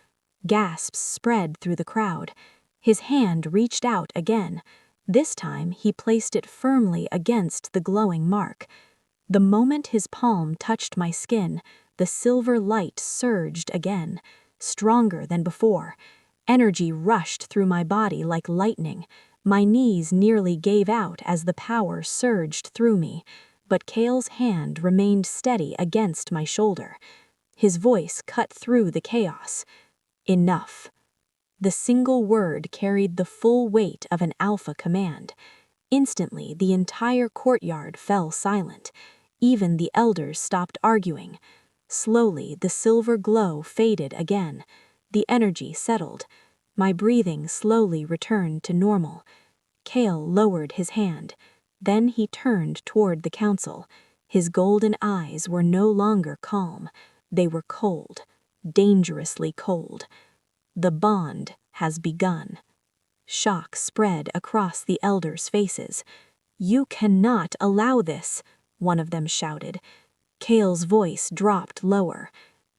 Gasps spread through the crowd. His hand reached out again. This time, he placed it firmly against the glowing mark. The moment his palm touched my skin, the silver light surged again, stronger than before. Energy rushed through my body like lightning. My knees nearly gave out as the power surged through me, but Kale's hand remained steady against my shoulder. His voice cut through the chaos. "Enough." The single word carried the full weight of an alpha command. Instantly, the entire courtyard fell silent. Even the elders stopped arguing. Slowly, the silver glow faded again. The energy settled. My breathing slowly returned to normal. Kale lowered his hand. Then he turned toward the council. His golden eyes were no longer calm. They were cold, dangerously cold. "The bond has begun." Shock spread across the elders' faces. "You cannot allow this," one of them shouted. Kale's voice dropped lower.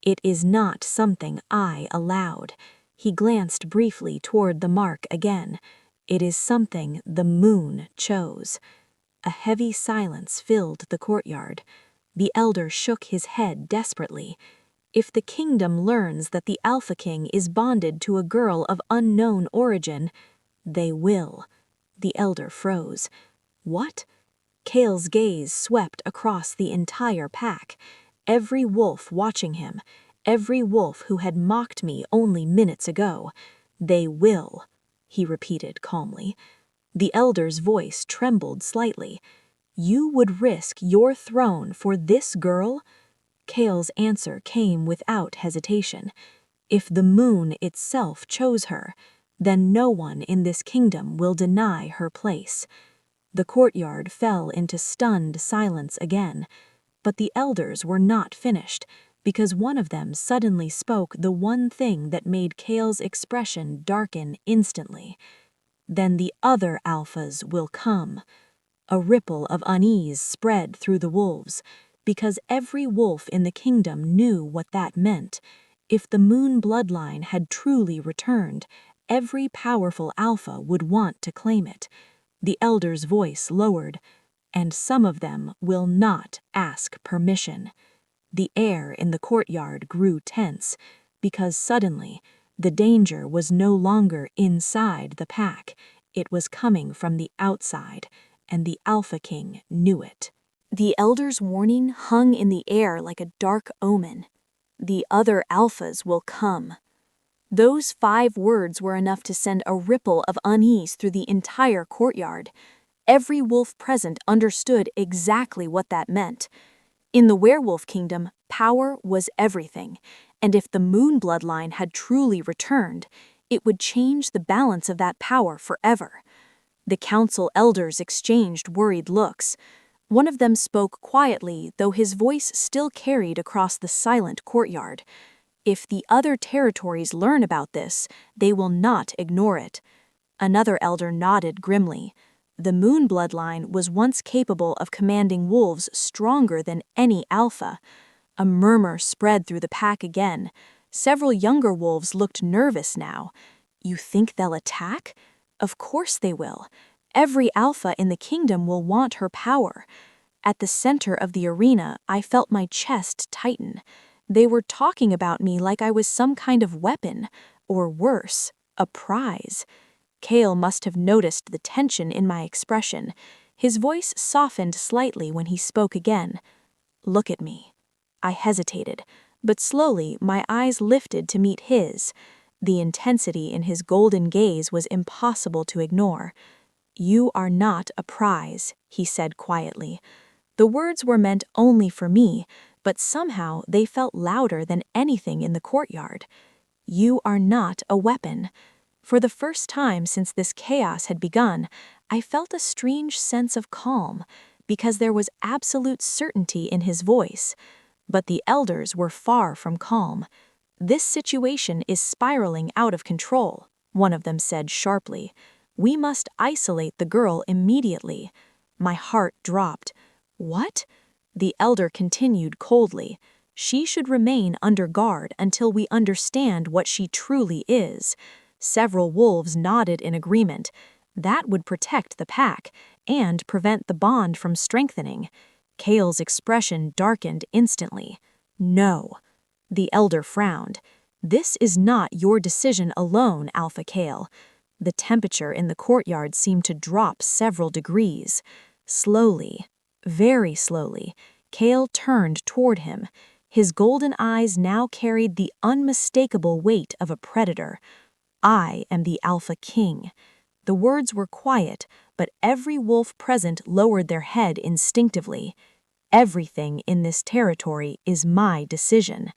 "It is not something I allowed." He glanced briefly toward the mark again. "It is something the moon chose." A heavy silence filled the courtyard. The elder shook his head desperately. "If the kingdom learns that the Alpha King is bonded to a girl of unknown origin, they will." The elder froze. "What?" Kale's gaze swept across the entire pack. Every wolf watching him, every wolf who had mocked me only minutes ago. "They will," he repeated calmly. The elder's voice trembled slightly. "You would risk your throne for this girl?" Kale's answer came without hesitation. "If the moon itself chose her, then no one in this kingdom will deny her place." The courtyard fell into stunned silence again. But the elders were not finished, because one of them suddenly spoke the one thing that made Kale's expression darken instantly. "Then the other alphas will come." A ripple of unease spread through the wolves, because every wolf in the kingdom knew what that meant. If the Moon bloodline had truly returned, every powerful alpha would want to claim it. The elder's voice lowered. "And some of them will not ask permission." The air in the courtyard grew tense, because suddenly, the danger was no longer inside the pack. It was coming from the outside, and the Alpha King knew it. The elder's warning hung in the air like a dark omen. "The other alphas will come." Those 5 words were enough to send a ripple of unease through the entire courtyard. Every wolf present understood exactly what that meant. In the werewolf kingdom, power was everything, and if the moon bloodline had truly returned, it would change the balance of that power forever. The council elders exchanged worried looks. One of them spoke quietly, though his voice still carried across the silent courtyard. If the other territories learn about this, they will not ignore it. Another elder nodded grimly. The moon bloodline was once capable of commanding wolves stronger than any alpha. A murmur spread through the pack again. Several younger wolves looked nervous now. You think they'll attack? Of course they will. Every alpha in the kingdom will want her power. At the center of the arena, I felt my chest tighten. They were talking about me like I was some kind of weapon, or worse, a prize. Kale must have noticed the tension in my expression. His voice softened slightly when he spoke again. Look at me. I hesitated, but slowly my eyes lifted to meet his. The intensity in his golden gaze was impossible to ignore. You are not a prize, he said quietly. The words were meant only for me, but somehow they felt louder than anything in the courtyard. You are not a weapon. For the first time since this chaos had begun, I felt a strange sense of calm, because there was absolute certainty in his voice. But the elders were far from calm. This situation is spiraling out of control, one of them said sharply. We must isolate the girl immediately. My heart dropped. What? The elder continued coldly. She should remain under guard until we understand what she truly is. Several wolves nodded in agreement. That would protect the pack and prevent the bond from strengthening. Kale's expression darkened instantly. No. The elder frowned. This is not your decision alone, Alpha Kale. The temperature in the courtyard seemed to drop several degrees. Slowly, very slowly, Kale turned toward him. His golden eyes now carried the unmistakable weight of a predator. I am the Alpha King. The words were quiet, but every wolf present lowered their head instinctively. Everything in this territory is my decision.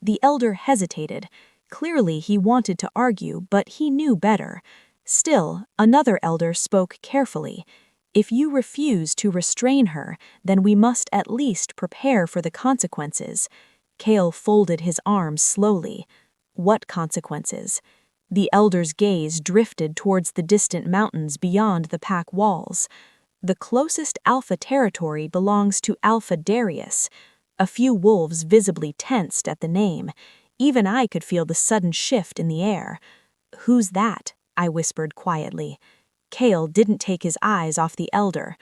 The elder hesitated. Clearly he wanted to argue, but he knew better. Still, another elder spoke carefully. If you refuse to restrain her, then we must at least prepare for the consequences. Kale folded his arms slowly. What consequences? The elder's gaze drifted towards the distant mountains beyond the pack walls. The closest Alpha territory belongs to Alpha Darius. A few wolves visibly tensed at the name. Even I could feel the sudden shift in the air. Who's that? I whispered quietly. Kale didn't take his eyes off the elder.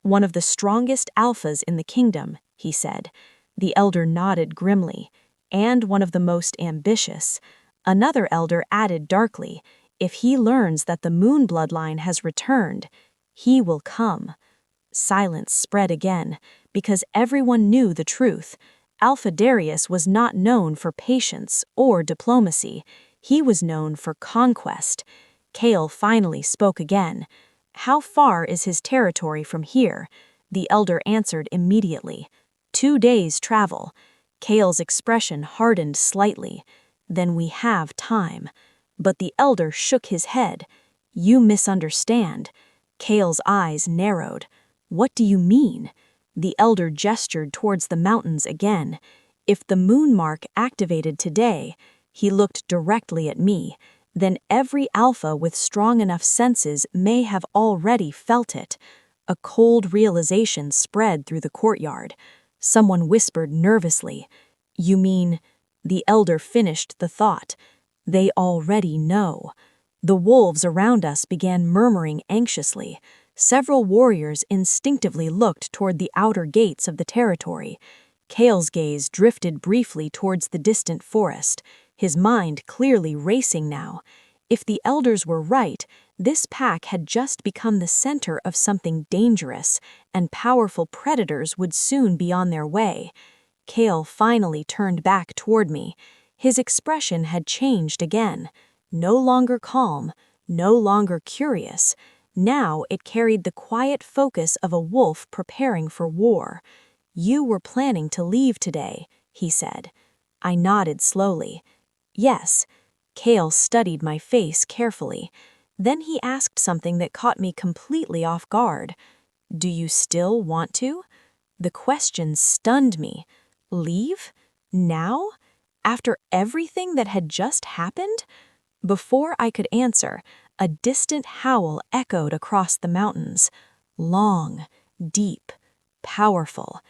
One of the strongest alphas in the kingdom, he said. The elder nodded grimly. And one of the most ambitious. Another elder added darkly, if he learns that the moon bloodline has returned, he will come. Silence spread again, because everyone knew the truth. Alpha Darius was not known for patience or diplomacy. He was known for conquest. Kale finally spoke again. How far is his territory from here? The elder answered immediately. 2 days' travel. Kale's expression hardened slightly. Then we have time. But the elder shook his head. You misunderstand. Kale's eyes narrowed. What do you mean? The elder gestured towards the mountains again. If the moon mark activated today, he looked directly at me, then every alpha with strong enough senses may have already felt it. A cold realization spread through the courtyard. Someone whispered nervously, You mean... The elder finished the thought. They already know. The wolves around us began murmuring anxiously. Several warriors instinctively looked toward the outer gates of the territory. Kale's gaze drifted briefly towards the distant forest, his mind clearly racing now. If the elders were right, this pack had just become the center of something dangerous, and powerful predators would soon be on their way. Kale finally turned back toward me. His expression had changed again. No longer calm, no longer curious. Now it carried the quiet focus of a wolf preparing for war. "You were planning to leave today," he said. I nodded slowly. "Yes." Kale studied my face carefully. Then he asked something that caught me completely off guard. "Do you still want to?" The question stunned me. Leave? Now? After everything that had just happened? Before I could answer, a distant howl echoed across the mountains. Long, deep, powerful.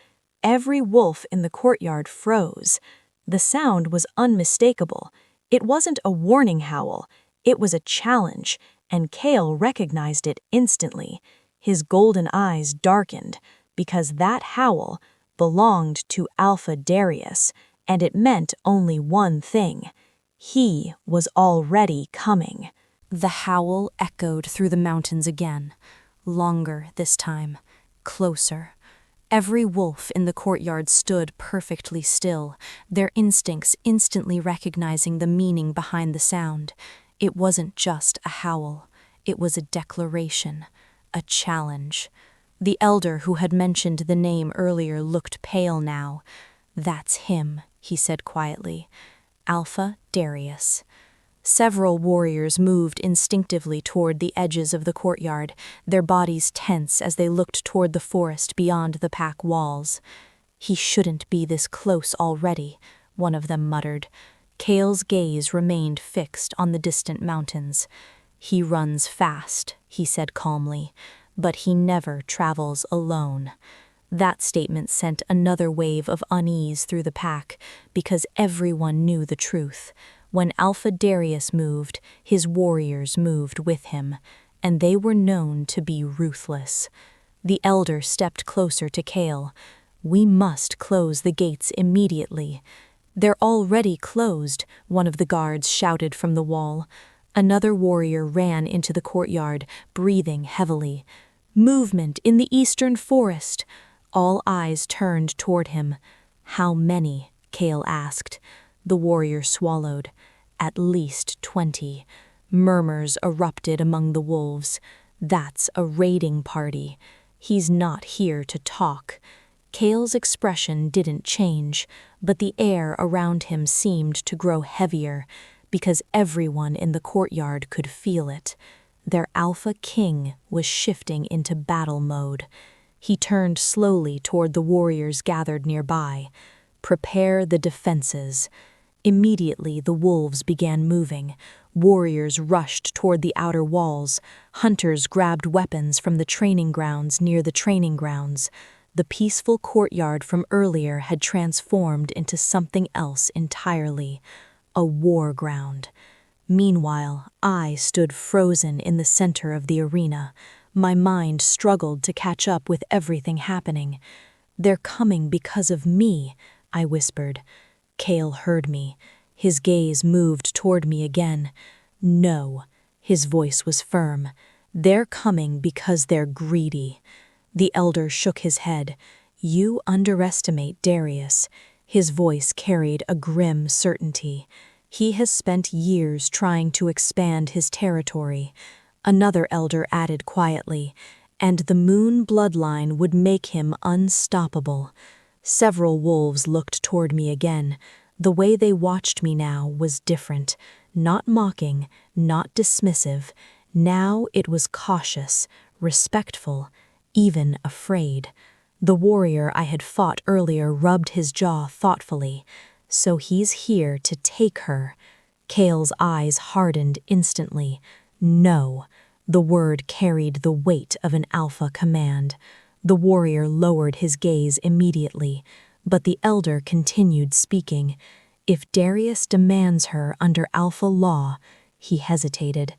Every wolf in the courtyard froze. The sound was unmistakable. It wasn't a warning howl. It was a challenge, and Kale recognized it instantly. His golden eyes darkened, because that howl belonged to Alpha Darius, and it meant only one thing. He was already coming. The howl echoed through the mountains again, longer this time, closer. Every wolf in the courtyard stood perfectly still, their instincts instantly recognizing the meaning behind the sound. It wasn't just a howl, it was a declaration, a challenge. The elder who had mentioned the name earlier looked pale now. "That's him," he said quietly. "Alpha Darius." Several warriors moved instinctively toward the edges of the courtyard, their bodies tense as they looked toward the forest beyond the pack walls. "He shouldn't be this close already," one of them muttered. Kale's gaze remained fixed on the distant mountains. "He runs fast," he said calmly, "but he never travels alone." That statement sent another wave of unease through the pack, because everyone knew the truth. When Alpha Darius moved, his warriors moved with him, and they were known to be ruthless. The elder stepped closer to Kale. "We must close the gates immediately." "They're already closed," one of the guards shouted from the wall. Another warrior ran into the courtyard, breathing heavily. "Movement in the eastern forest." All eyes turned toward him. "How many?" Kale asked. The warrior swallowed. "At least 20. Murmurs erupted among the wolves. "That's a raiding party. He's not here to talk." Kale's expression didn't change, but the air around him seemed to grow heavier, because everyone in the courtyard could feel it. Their Alpha King was shifting into battle mode. He turned slowly toward the warriors gathered nearby. "Prepare the defenses." Immediately, the wolves began moving. Warriors rushed toward the outer walls. Hunters grabbed weapons from the training grounds near the training grounds. The peaceful courtyard from earlier had transformed into something else entirely, a war ground. Meanwhile, I stood frozen in the center of the arena. My mind struggled to catch up with everything happening. "They're coming because of me," I whispered. Kale heard me. His gaze moved toward me again. "No." His voice was firm. "They're coming because they're greedy." The elder shook his head. "You underestimate Darius." His voice carried a grim certainty. "He has spent years trying to expand his territory." Another elder added quietly, "And the moon bloodline would make him unstoppable." Several wolves looked toward me again. The way they watched me now was different. Not mocking, not dismissive. Now it was cautious, respectful, even afraid. The warrior I had fought earlier rubbed his jaw thoughtfully. "So he's here to take her." Kale's eyes hardened instantly. "No." The word carried the weight of an alpha command. The warrior lowered his gaze immediately, but the elder continued speaking. "If Darius demands her under alpha law," he hesitated.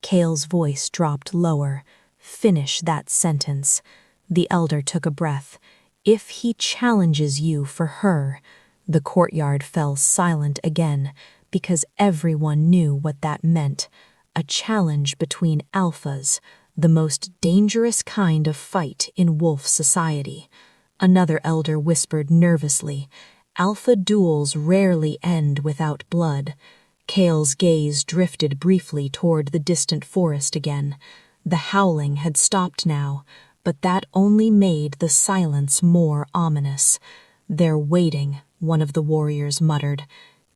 Kale's voice dropped lower. "Finish that sentence." The elder took a breath. "If he challenges you for her." The courtyard fell silent again, because everyone knew what that meant. A challenge between alphas, the most dangerous kind of fight in wolf society. Another elder whispered nervously, "Alpha duels rarely end without blood." Kale's gaze drifted briefly toward the distant forest again. The howling had stopped now, but that only made the silence more ominous. "They're waiting," one of the warriors muttered.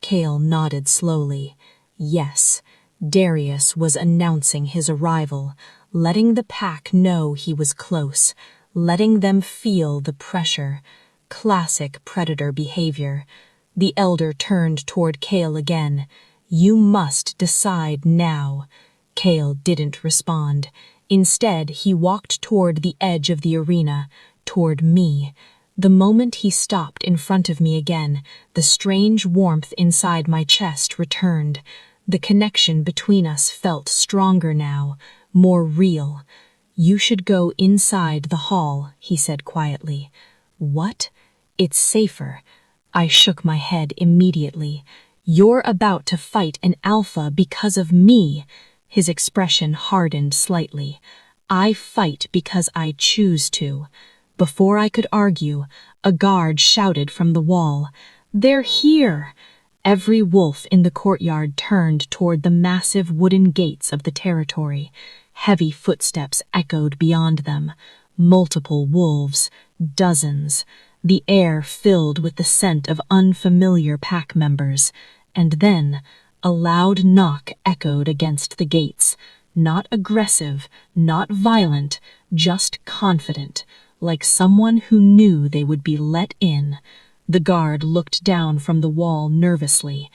Cale nodded slowly. Yes, Darius was announcing his arrival, letting the pack know he was close, letting them feel the pressure. Classic predator behavior. The elder turned toward Cale again. "You must decide now." Cale didn't respond. Instead, he walked toward the edge of the arena, toward me. The moment he stopped in front of me again, the strange warmth inside my chest returned. The connection between us felt stronger now, more real. "You should go inside the hall," he said quietly. "What? It's safer." I shook my head immediately. "You're about to fight an alpha because of me." His expression hardened slightly. "I fight because I choose to." Before I could argue, a guard shouted from the wall, "They're here!" Every wolf in the courtyard turned toward the massive wooden gates of the territory. Heavy footsteps echoed beyond them. Multiple wolves, dozens. The air filled with the scent of unfamiliar pack members. And then a loud knock echoed against the gates. Not aggressive, not violent, just confident, like someone who knew they would be let in. The guard looked down from the wall nervously.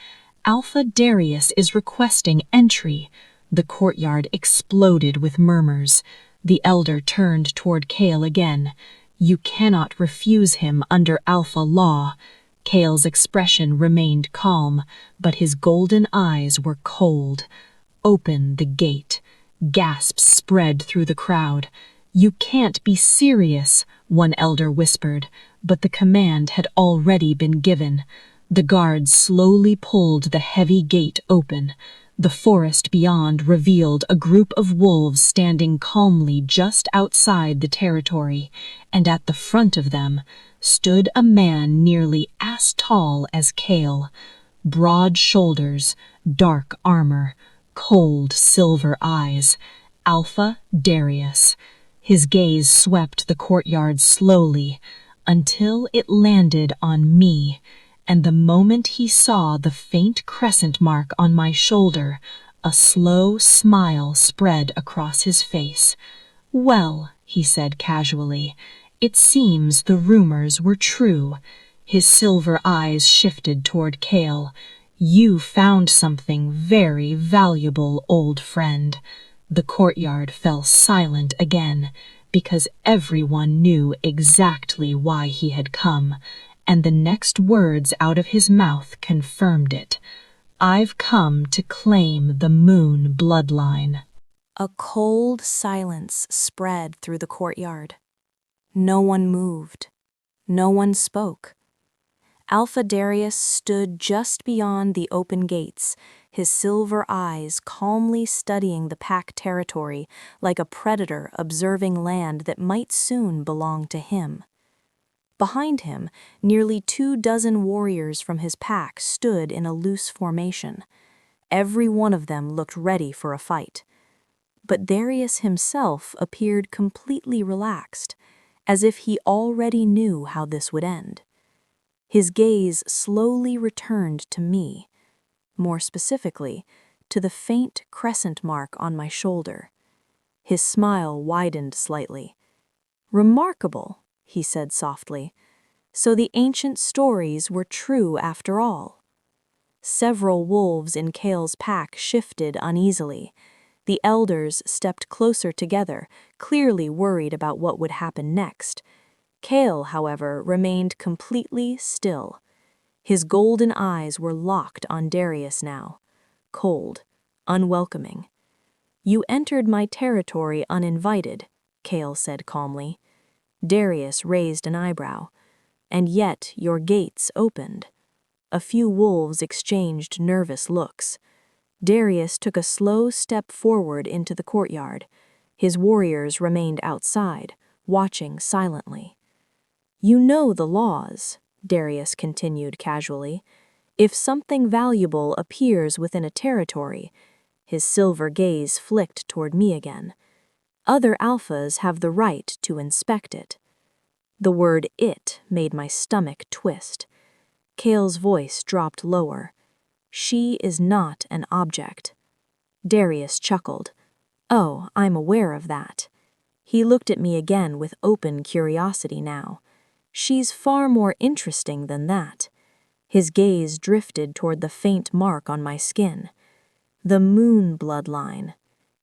"Alpha Darius is requesting entry." The courtyard exploded with murmurs. The elder turned toward Cale again. "You cannot refuse him under Alpha law." Cale's expression remained calm, but his golden eyes were cold. "Open the gate." Gasps spread through the crowd. "You can't be serious," one elder whispered, but the command had already been given. The guards slowly pulled the heavy gate open. The forest beyond revealed a group of wolves standing calmly just outside the territory, and at the front of them stood a man nearly as tall as Cale. Broad shoulders, dark armor, cold silver eyes. Alpha Darius. His gaze swept the courtyard slowly until it landed on me, and the moment he saw the faint crescent mark on my shoulder, a slow smile spread across his face. "Well," he said casually, "it seems the rumors were true." His silver eyes shifted toward Cale. "You found something very valuable, old friend." The courtyard fell silent again, because everyone knew exactly why he had come, and the next words out of his mouth confirmed it. "I've come to claim the moon bloodline." A cold silence spread through the courtyard. No one moved. No one spoke. Alpha Darius stood just beyond the open gates, his silver eyes calmly studying the pack territory like a predator observing land that might soon belong to him. Behind him, nearly 24 warriors from his pack stood in a loose formation. Every one of them looked ready for a fight. But Darius himself appeared completely relaxed, as if he already knew how this would end. His gaze slowly returned to me, more specifically, to the faint crescent mark on my shoulder. His smile widened slightly. "Remarkable," he said softly. "So the ancient stories were true after all." Several wolves in Cale's pack shifted uneasily. The elders stepped closer together, clearly worried about what would happen next. Cale, however, remained completely still. His golden eyes were locked on Darius now, cold, unwelcoming. "You entered my territory uninvited," Cale said calmly. Darius raised an eyebrow. "And yet your gates opened." A few wolves exchanged nervous looks. Darius took a slow step forward into the courtyard. His warriors remained outside, watching silently. "You know the laws," Darius continued casually. "If something valuable appears within a territory," his silver gaze flicked toward me again, Other alphas have the right to inspect it. The word "it" made my stomach twist. Kale's voice dropped lower. She is not an object. Darius chuckled. Oh, I'm aware of that. He looked at me again with open curiosity now. She's far more interesting than that. His gaze drifted toward the faint mark on my skin. The moon bloodline.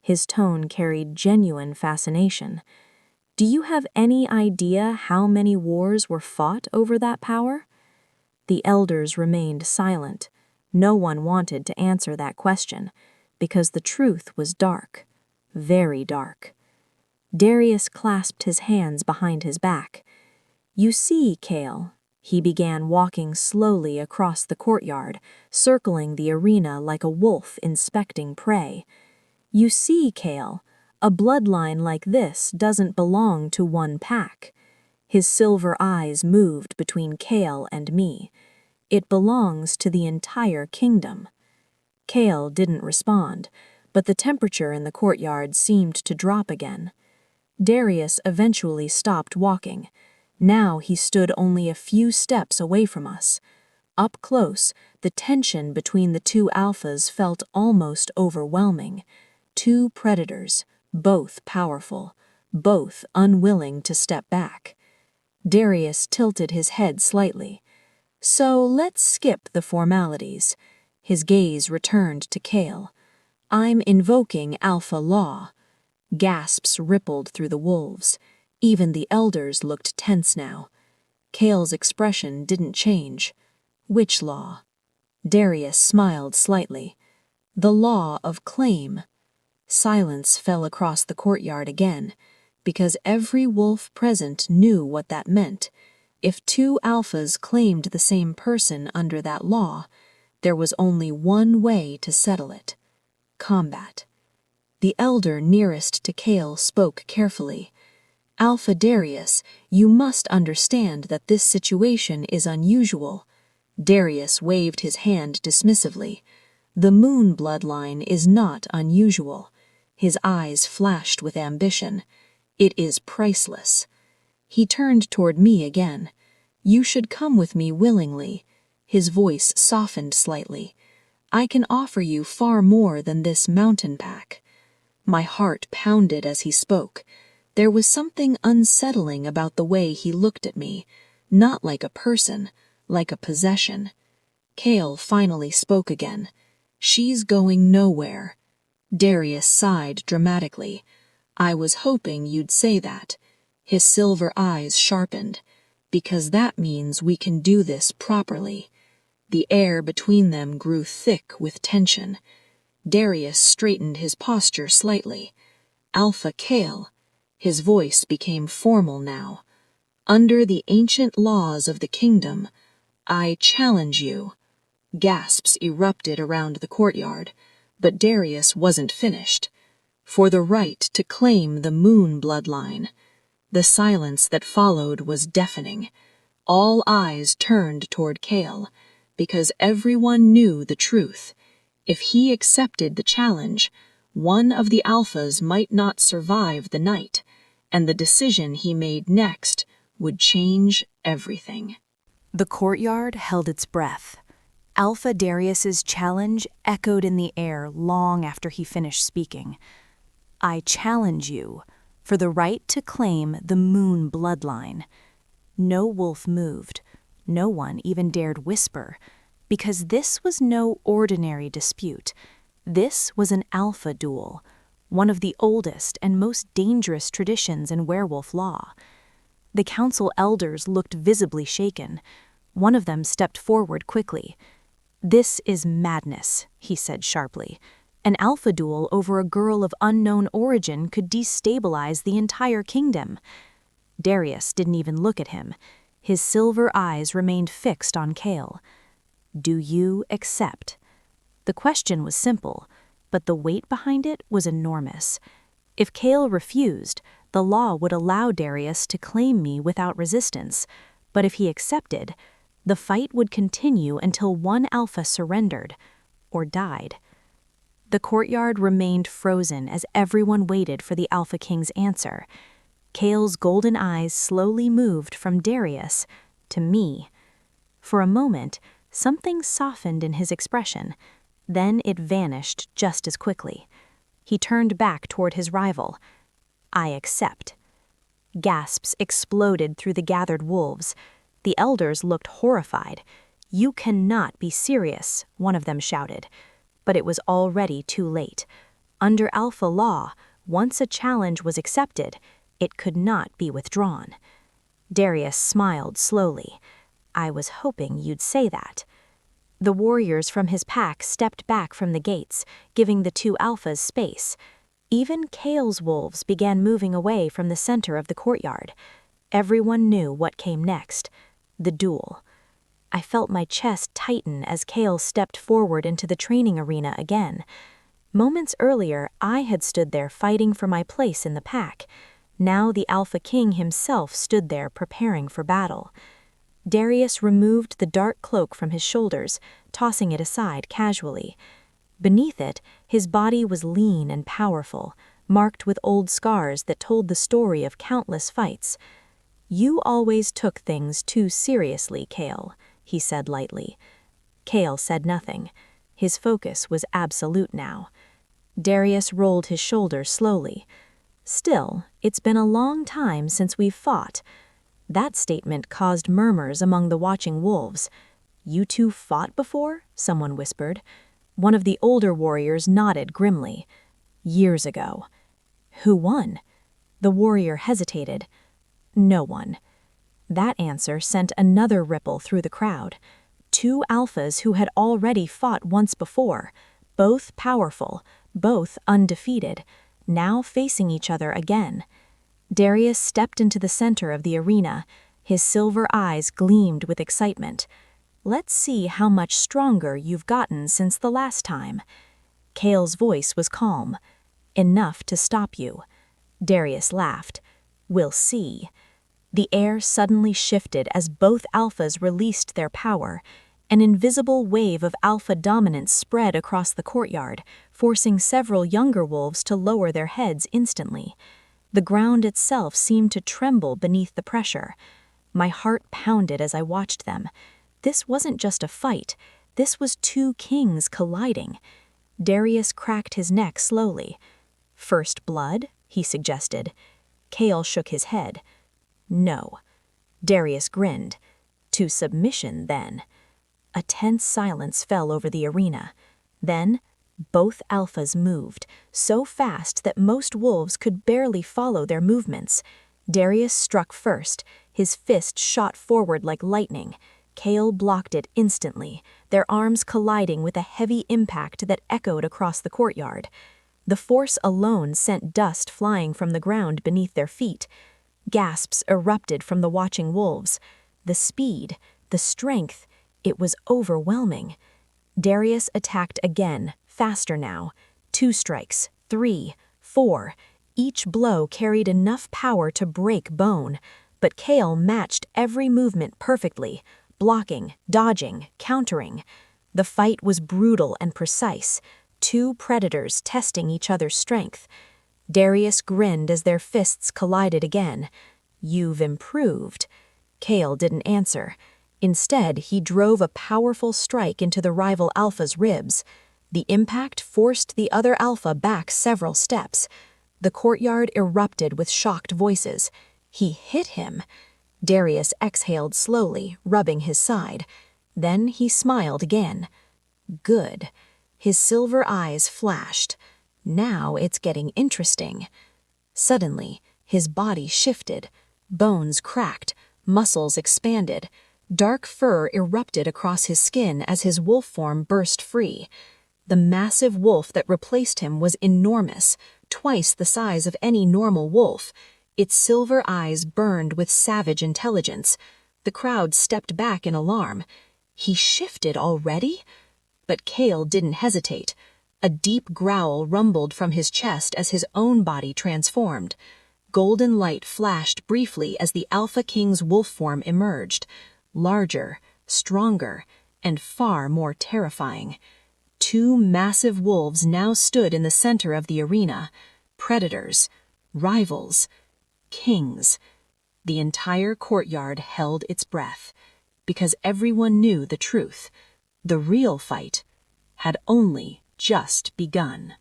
His tone carried genuine fascination. Do you have any idea how many wars were fought over that power? The elders remained silent. No one wanted to answer that question, because the truth was dark, very dark. Darius clasped his hands behind his back. You see, Kale, he began walking slowly across the courtyard, circling the arena like a wolf inspecting prey. You see, Kale, a bloodline like this doesn't belong to one pack. His silver eyes moved between Kale and me. It belongs to the entire kingdom. Kale didn't respond, but the temperature in the courtyard seemed to drop again. Darius eventually stopped walking. Now he stood only a few steps away from us. Up close, the tension between the two alphas felt almost overwhelming. Two predators, both powerful, both unwilling to step back. Darius tilted his head slightly. So let's skip the formalities. His gaze returned to Kale. I'm invoking Alpha Law. Gasps rippled through the wolves. Even the elders looked tense now. Kale's expression didn't change. Which law? Darius smiled slightly. The law of claim. Silence fell across the courtyard again, because every wolf present knew what that meant. If two alphas claimed the same person under that law, there was only one way to settle it: combat. The elder nearest to Kale spoke carefully. Alpha Darius, you must understand that this situation is unusual. Darius waved his hand dismissively. The moon bloodline is not unusual. His eyes flashed with ambition. It is priceless. He turned toward me again. You should come with me willingly. His voice softened slightly. I can offer you far more than this mountain pack. My heart pounded as he spoke. There was something unsettling about the way he looked at me, not like a person, like a possession. Kale finally spoke again. She's going nowhere. Darius sighed dramatically. I was hoping you'd say that. His silver eyes sharpened. Because that means we can do this properly. The air between them grew thick with tension. Darius straightened his posture slightly. Alpha Kale. His voice became formal now. Under the ancient laws of the kingdom, I challenge you. Gasps erupted around the courtyard, but Darius wasn't finished. For the right to claim the moon bloodline. The silence that followed was deafening. All eyes turned toward Kale, because everyone knew the truth. If he accepted the challenge, one of the alphas might not survive the night, and the decision he made next would change everything. The courtyard held its breath. Alpha Darius's challenge echoed in the air long after he finished speaking. I challenge you for the right to claim the moon bloodline. No wolf moved. No one even dared whisper, because this was no ordinary dispute. This was an alpha duel, one of the oldest and most dangerous traditions in werewolf law. The council elders looked visibly shaken. One of them stepped forward quickly. This is madness, he said sharply. An alpha duel over a girl of unknown origin could destabilize the entire kingdom. Darius didn't even look at him. His silver eyes remained fixed on Kale. Do you accept? The question was simple, but the weight behind it was enormous. If Kale refused, the law would allow Darius to claim me without resistance, but if he accepted, the fight would continue until one alpha surrendered or died. The courtyard remained frozen as everyone waited for the Alpha King's answer. Kale's golden eyes slowly moved from Darius to me. For a moment, something softened in his expression. Then it vanished just as quickly. He turned back toward his rival. "I accept." Gasps exploded through the gathered wolves. The elders looked horrified. "You cannot be serious," one of them shouted. But it was already too late. Under Alpha law, once a challenge was accepted, it could not be withdrawn. Darius smiled slowly. "I was hoping you'd say that." The warriors from his pack stepped back from the gates, giving the two alphas space. Even Kale's wolves began moving away from the center of the courtyard. Everyone knew what came next: the duel. I felt my chest tighten as Kale stepped forward into the training arena again. Moments earlier, I had stood there fighting for my place in the pack. Now the Alpha King himself stood there preparing for battle. Darius removed the dark cloak from his shoulders, tossing it aside casually. Beneath it, his body was lean and powerful, marked with old scars that told the story of countless fights. "You always took things too seriously, Kale," he said lightly. Kale said nothing. His focus was absolute now. Darius rolled his shoulders slowly. "Still, it's been a long time since we've fought." That statement caused murmurs among the watching wolves. "You two fought before?" someone whispered. One of the older warriors nodded grimly. "Years ago." "Who won?" The warrior hesitated. "No one." That answer sent another ripple through the crowd. Two alphas who had already fought once before, both powerful, both undefeated, now facing each other again. Darius stepped into the center of the arena. His silver eyes gleamed with excitement. "Let's see how much stronger you've gotten since the last time." Kale's voice was calm. "Enough to stop you." Darius laughed. "We'll see." The air suddenly shifted as both alphas released their power. An invisible wave of alpha dominance spread across the courtyard, forcing several younger wolves to lower their heads instantly. The ground itself seemed to tremble beneath the pressure. My heart pounded as I watched them. This wasn't just a fight. This was two kings colliding. Darius cracked his neck slowly. "First blood?" he suggested. Kale shook his head. "No." Darius grinned. "To submission, then." A tense silence fell over the arena. Then, both alphas moved, so fast that most wolves could barely follow their movements. Darius struck first. His fist shot forward like lightning. Kale blocked it instantly, their arms colliding with a heavy impact that echoed across the courtyard. The force alone sent dust flying from the ground beneath their feet. Gasps erupted from the watching wolves. The speed, the strength, it was overwhelming. Darius attacked again, faster now. 2 strikes, 3, 4. Each blow carried enough power to break bone, but Kale matched every movement perfectly, blocking, dodging, countering. The fight was brutal and precise, 2 predators testing each other's strength. Darius grinned as their fists collided again. "You've improved." Kale didn't answer. Instead, he drove a powerful strike into the rival alpha's ribs. The impact forced the other alpha back several steps. The courtyard erupted with shocked voices. "He hit him." Darius exhaled slowly, rubbing his side. Then he smiled again. "Good." His silver eyes flashed. "Now it's getting interesting." Suddenly, his body shifted. Bones cracked, muscles expanded. Dark fur erupted across his skin as his wolf form burst free. The massive wolf that replaced him was enormous, twice the size of any normal wolf. Its silver eyes burned with savage intelligence. The crowd stepped back in alarm. He shifted already? But Kale didn't hesitate. A deep growl rumbled from his chest as his own body transformed. Golden light flashed briefly as the Alpha King's wolf form emerged. Larger, stronger, and far more terrifying. 2 massive wolves now stood in the center of the arena. Predators, rivals, kings. The entire courtyard held its breath, because everyone knew the truth. The real fight had only just begun.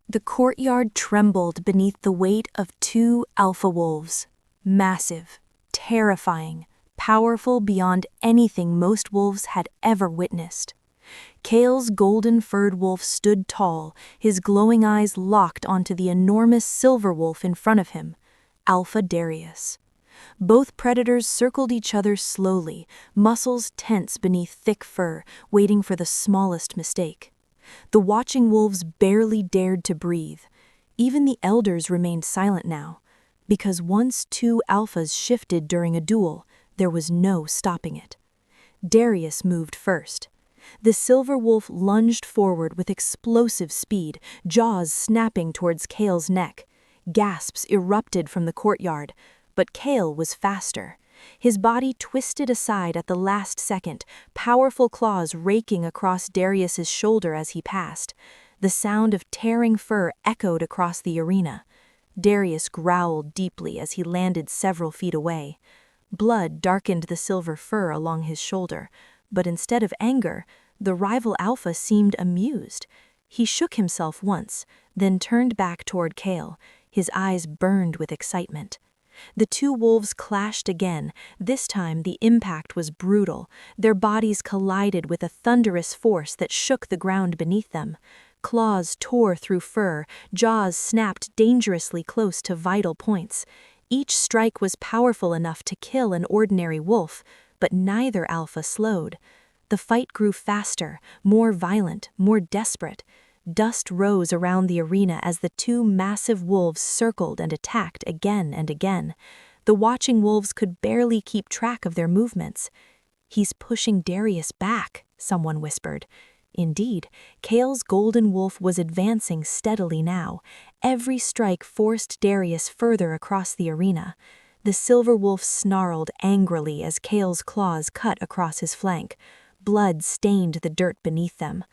The courtyard trembled beneath the weight of 2 alpha wolves. Massive, terrifying, powerful beyond anything most wolves had ever witnessed. Kale's golden-furred wolf stood tall, his glowing eyes locked onto the enormous silver wolf in front of him, Alpha Darius. Both predators circled each other slowly, muscles tense beneath thick fur, waiting for the smallest mistake. The watching wolves barely dared to breathe. Even the elders remained silent now, because once 2 alphas shifted during a duel, there was no stopping it. Darius moved first. The silver wolf lunged forward with explosive speed, jaws snapping towards Kale's neck. Gasps erupted from the courtyard, but Kale was faster. His body twisted aside at the last second, powerful claws raking across Darius's shoulder as he passed. The sound of tearing fur echoed across the arena. Darius growled deeply as he landed several feet away. Blood darkened the silver fur along his shoulder, but instead of anger, the rival alpha seemed amused. He shook himself once, then turned back toward Kale. His eyes burned with excitement. The 2 wolves clashed again. This time the impact was brutal. Their bodies collided with a thunderous force that shook the ground beneath them. Claws tore through fur, jaws snapped dangerously close to vital points. Each strike was powerful enough to kill an ordinary wolf, but neither alpha slowed. The fight grew faster, more violent, more desperate. Dust rose around the arena as the 2 massive wolves circled and attacked again and again. The watching wolves could barely keep track of their movements. "He's pushing Darius back," someone whispered. Indeed, Kale's golden wolf was advancing steadily now. Every strike forced Darius further across the arena. The silver wolf snarled angrily as Kale's claws cut across his flank. Blood stained the dirt beneath them.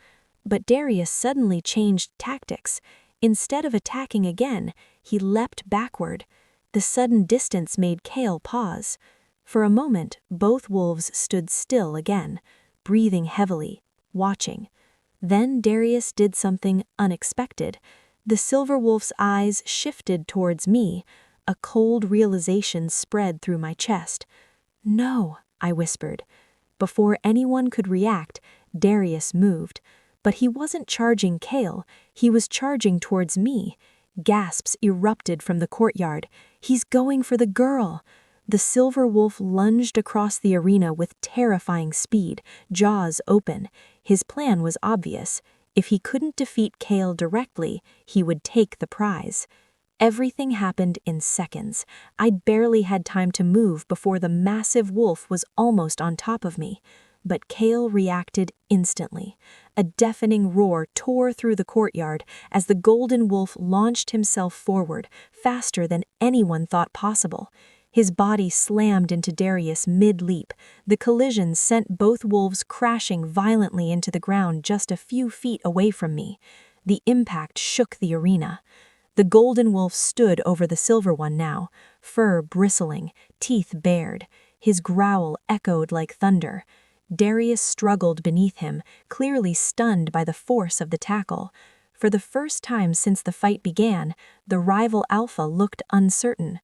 But Darius suddenly changed tactics. Instead of attacking again, he leapt backward. The sudden distance made Kale pause. For a moment, both wolves stood still again, breathing heavily, watching. Then Darius did something unexpected. The silver wolf's eyes shifted towards me. A cold realization spread through my chest. "No," I whispered. Before anyone could react, Darius moved. But he wasn't charging Kale, he was charging towards me. Gasps erupted from the courtyard. "He's going for the girl!" The silver wolf lunged across the arena with terrifying speed, jaws open. His plan was obvious. If he couldn't defeat Kale directly, he would take the prize. Everything happened in seconds. I'd barely had time to move before the massive wolf was almost on top of me. But Kale reacted instantly. A deafening roar tore through the courtyard as the golden wolf launched himself forward, faster than anyone thought possible. His body slammed into Darius mid-leap. The collision sent both wolves crashing violently into the ground just a few feet away from me. The impact shook the arena. The golden wolf stood over the silver one now, fur bristling, teeth bared. His growl echoed like thunder. Darius struggled beneath him, clearly stunned by the force of the tackle. For the first time since the fight began, the rival alpha looked uncertain.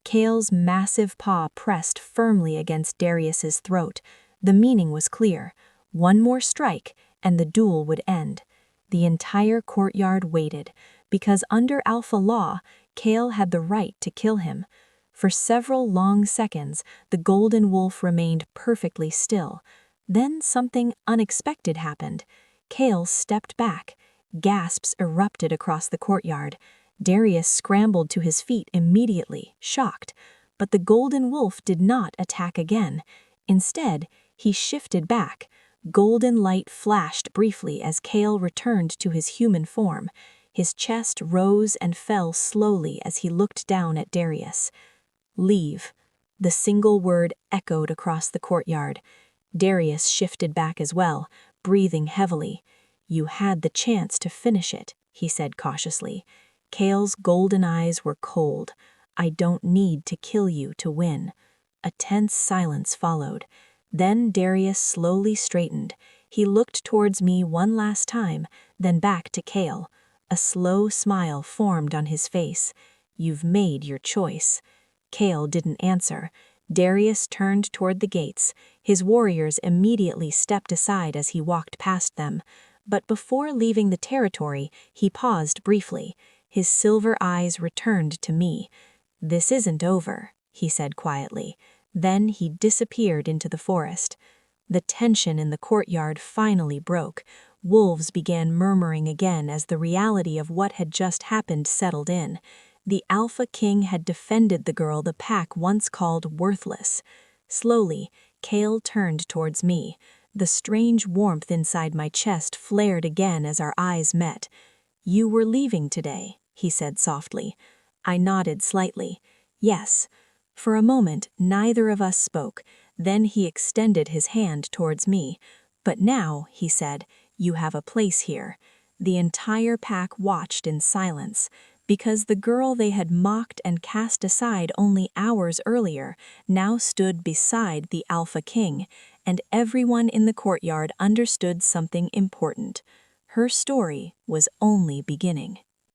Kale's massive paw pressed firmly against Darius's throat. The meaning was clear. One more strike, and the duel would end. The entire courtyard waited, because under alpha law, Kale had the right to kill him. For several long seconds, the golden wolf remained perfectly still. Then something unexpected happened. Kale stepped back. Gasps erupted across the courtyard. Darius scrambled to his feet immediately, shocked. But the golden wolf did not attack again. Instead, he shifted back. Golden light flashed briefly as Kale returned to his human form. His chest rose and fell slowly as he looked down at Darius. "Leave." The single word echoed across the courtyard. Darius shifted back as well, breathing heavily. "You had the chance to finish it," he said cautiously. Kale's golden eyes were cold. "I don't need to kill you to win." A tense silence followed. Then Darius slowly straightened. He looked towards me one last time, then back to Kale. A slow smile formed on his face. "You've made your choice." Kale didn't answer. Darius turned toward the gates. His warriors immediately stepped aside as he walked past them. But before leaving the territory, he paused briefly. His silver eyes returned to me. "This isn't over," he said quietly. Then he disappeared into the forest. The tension in the courtyard finally broke. Wolves began murmuring again as the reality of what had just happened settled in. The Alpha King had defended the girl the pack once called worthless. Slowly, Kale turned towards me. The strange warmth inside my chest flared again as our eyes met. "You were leaving today," he said softly. I nodded slightly. "Yes." For a moment, neither of us spoke. Then he extended his hand towards me. "But now," he said, "you have a place here." The entire pack watched in silence, because the girl they had mocked and cast aside only hours earlier now stood beside the Alpha King, and everyone in the courtyard understood something important. Her story was only beginning.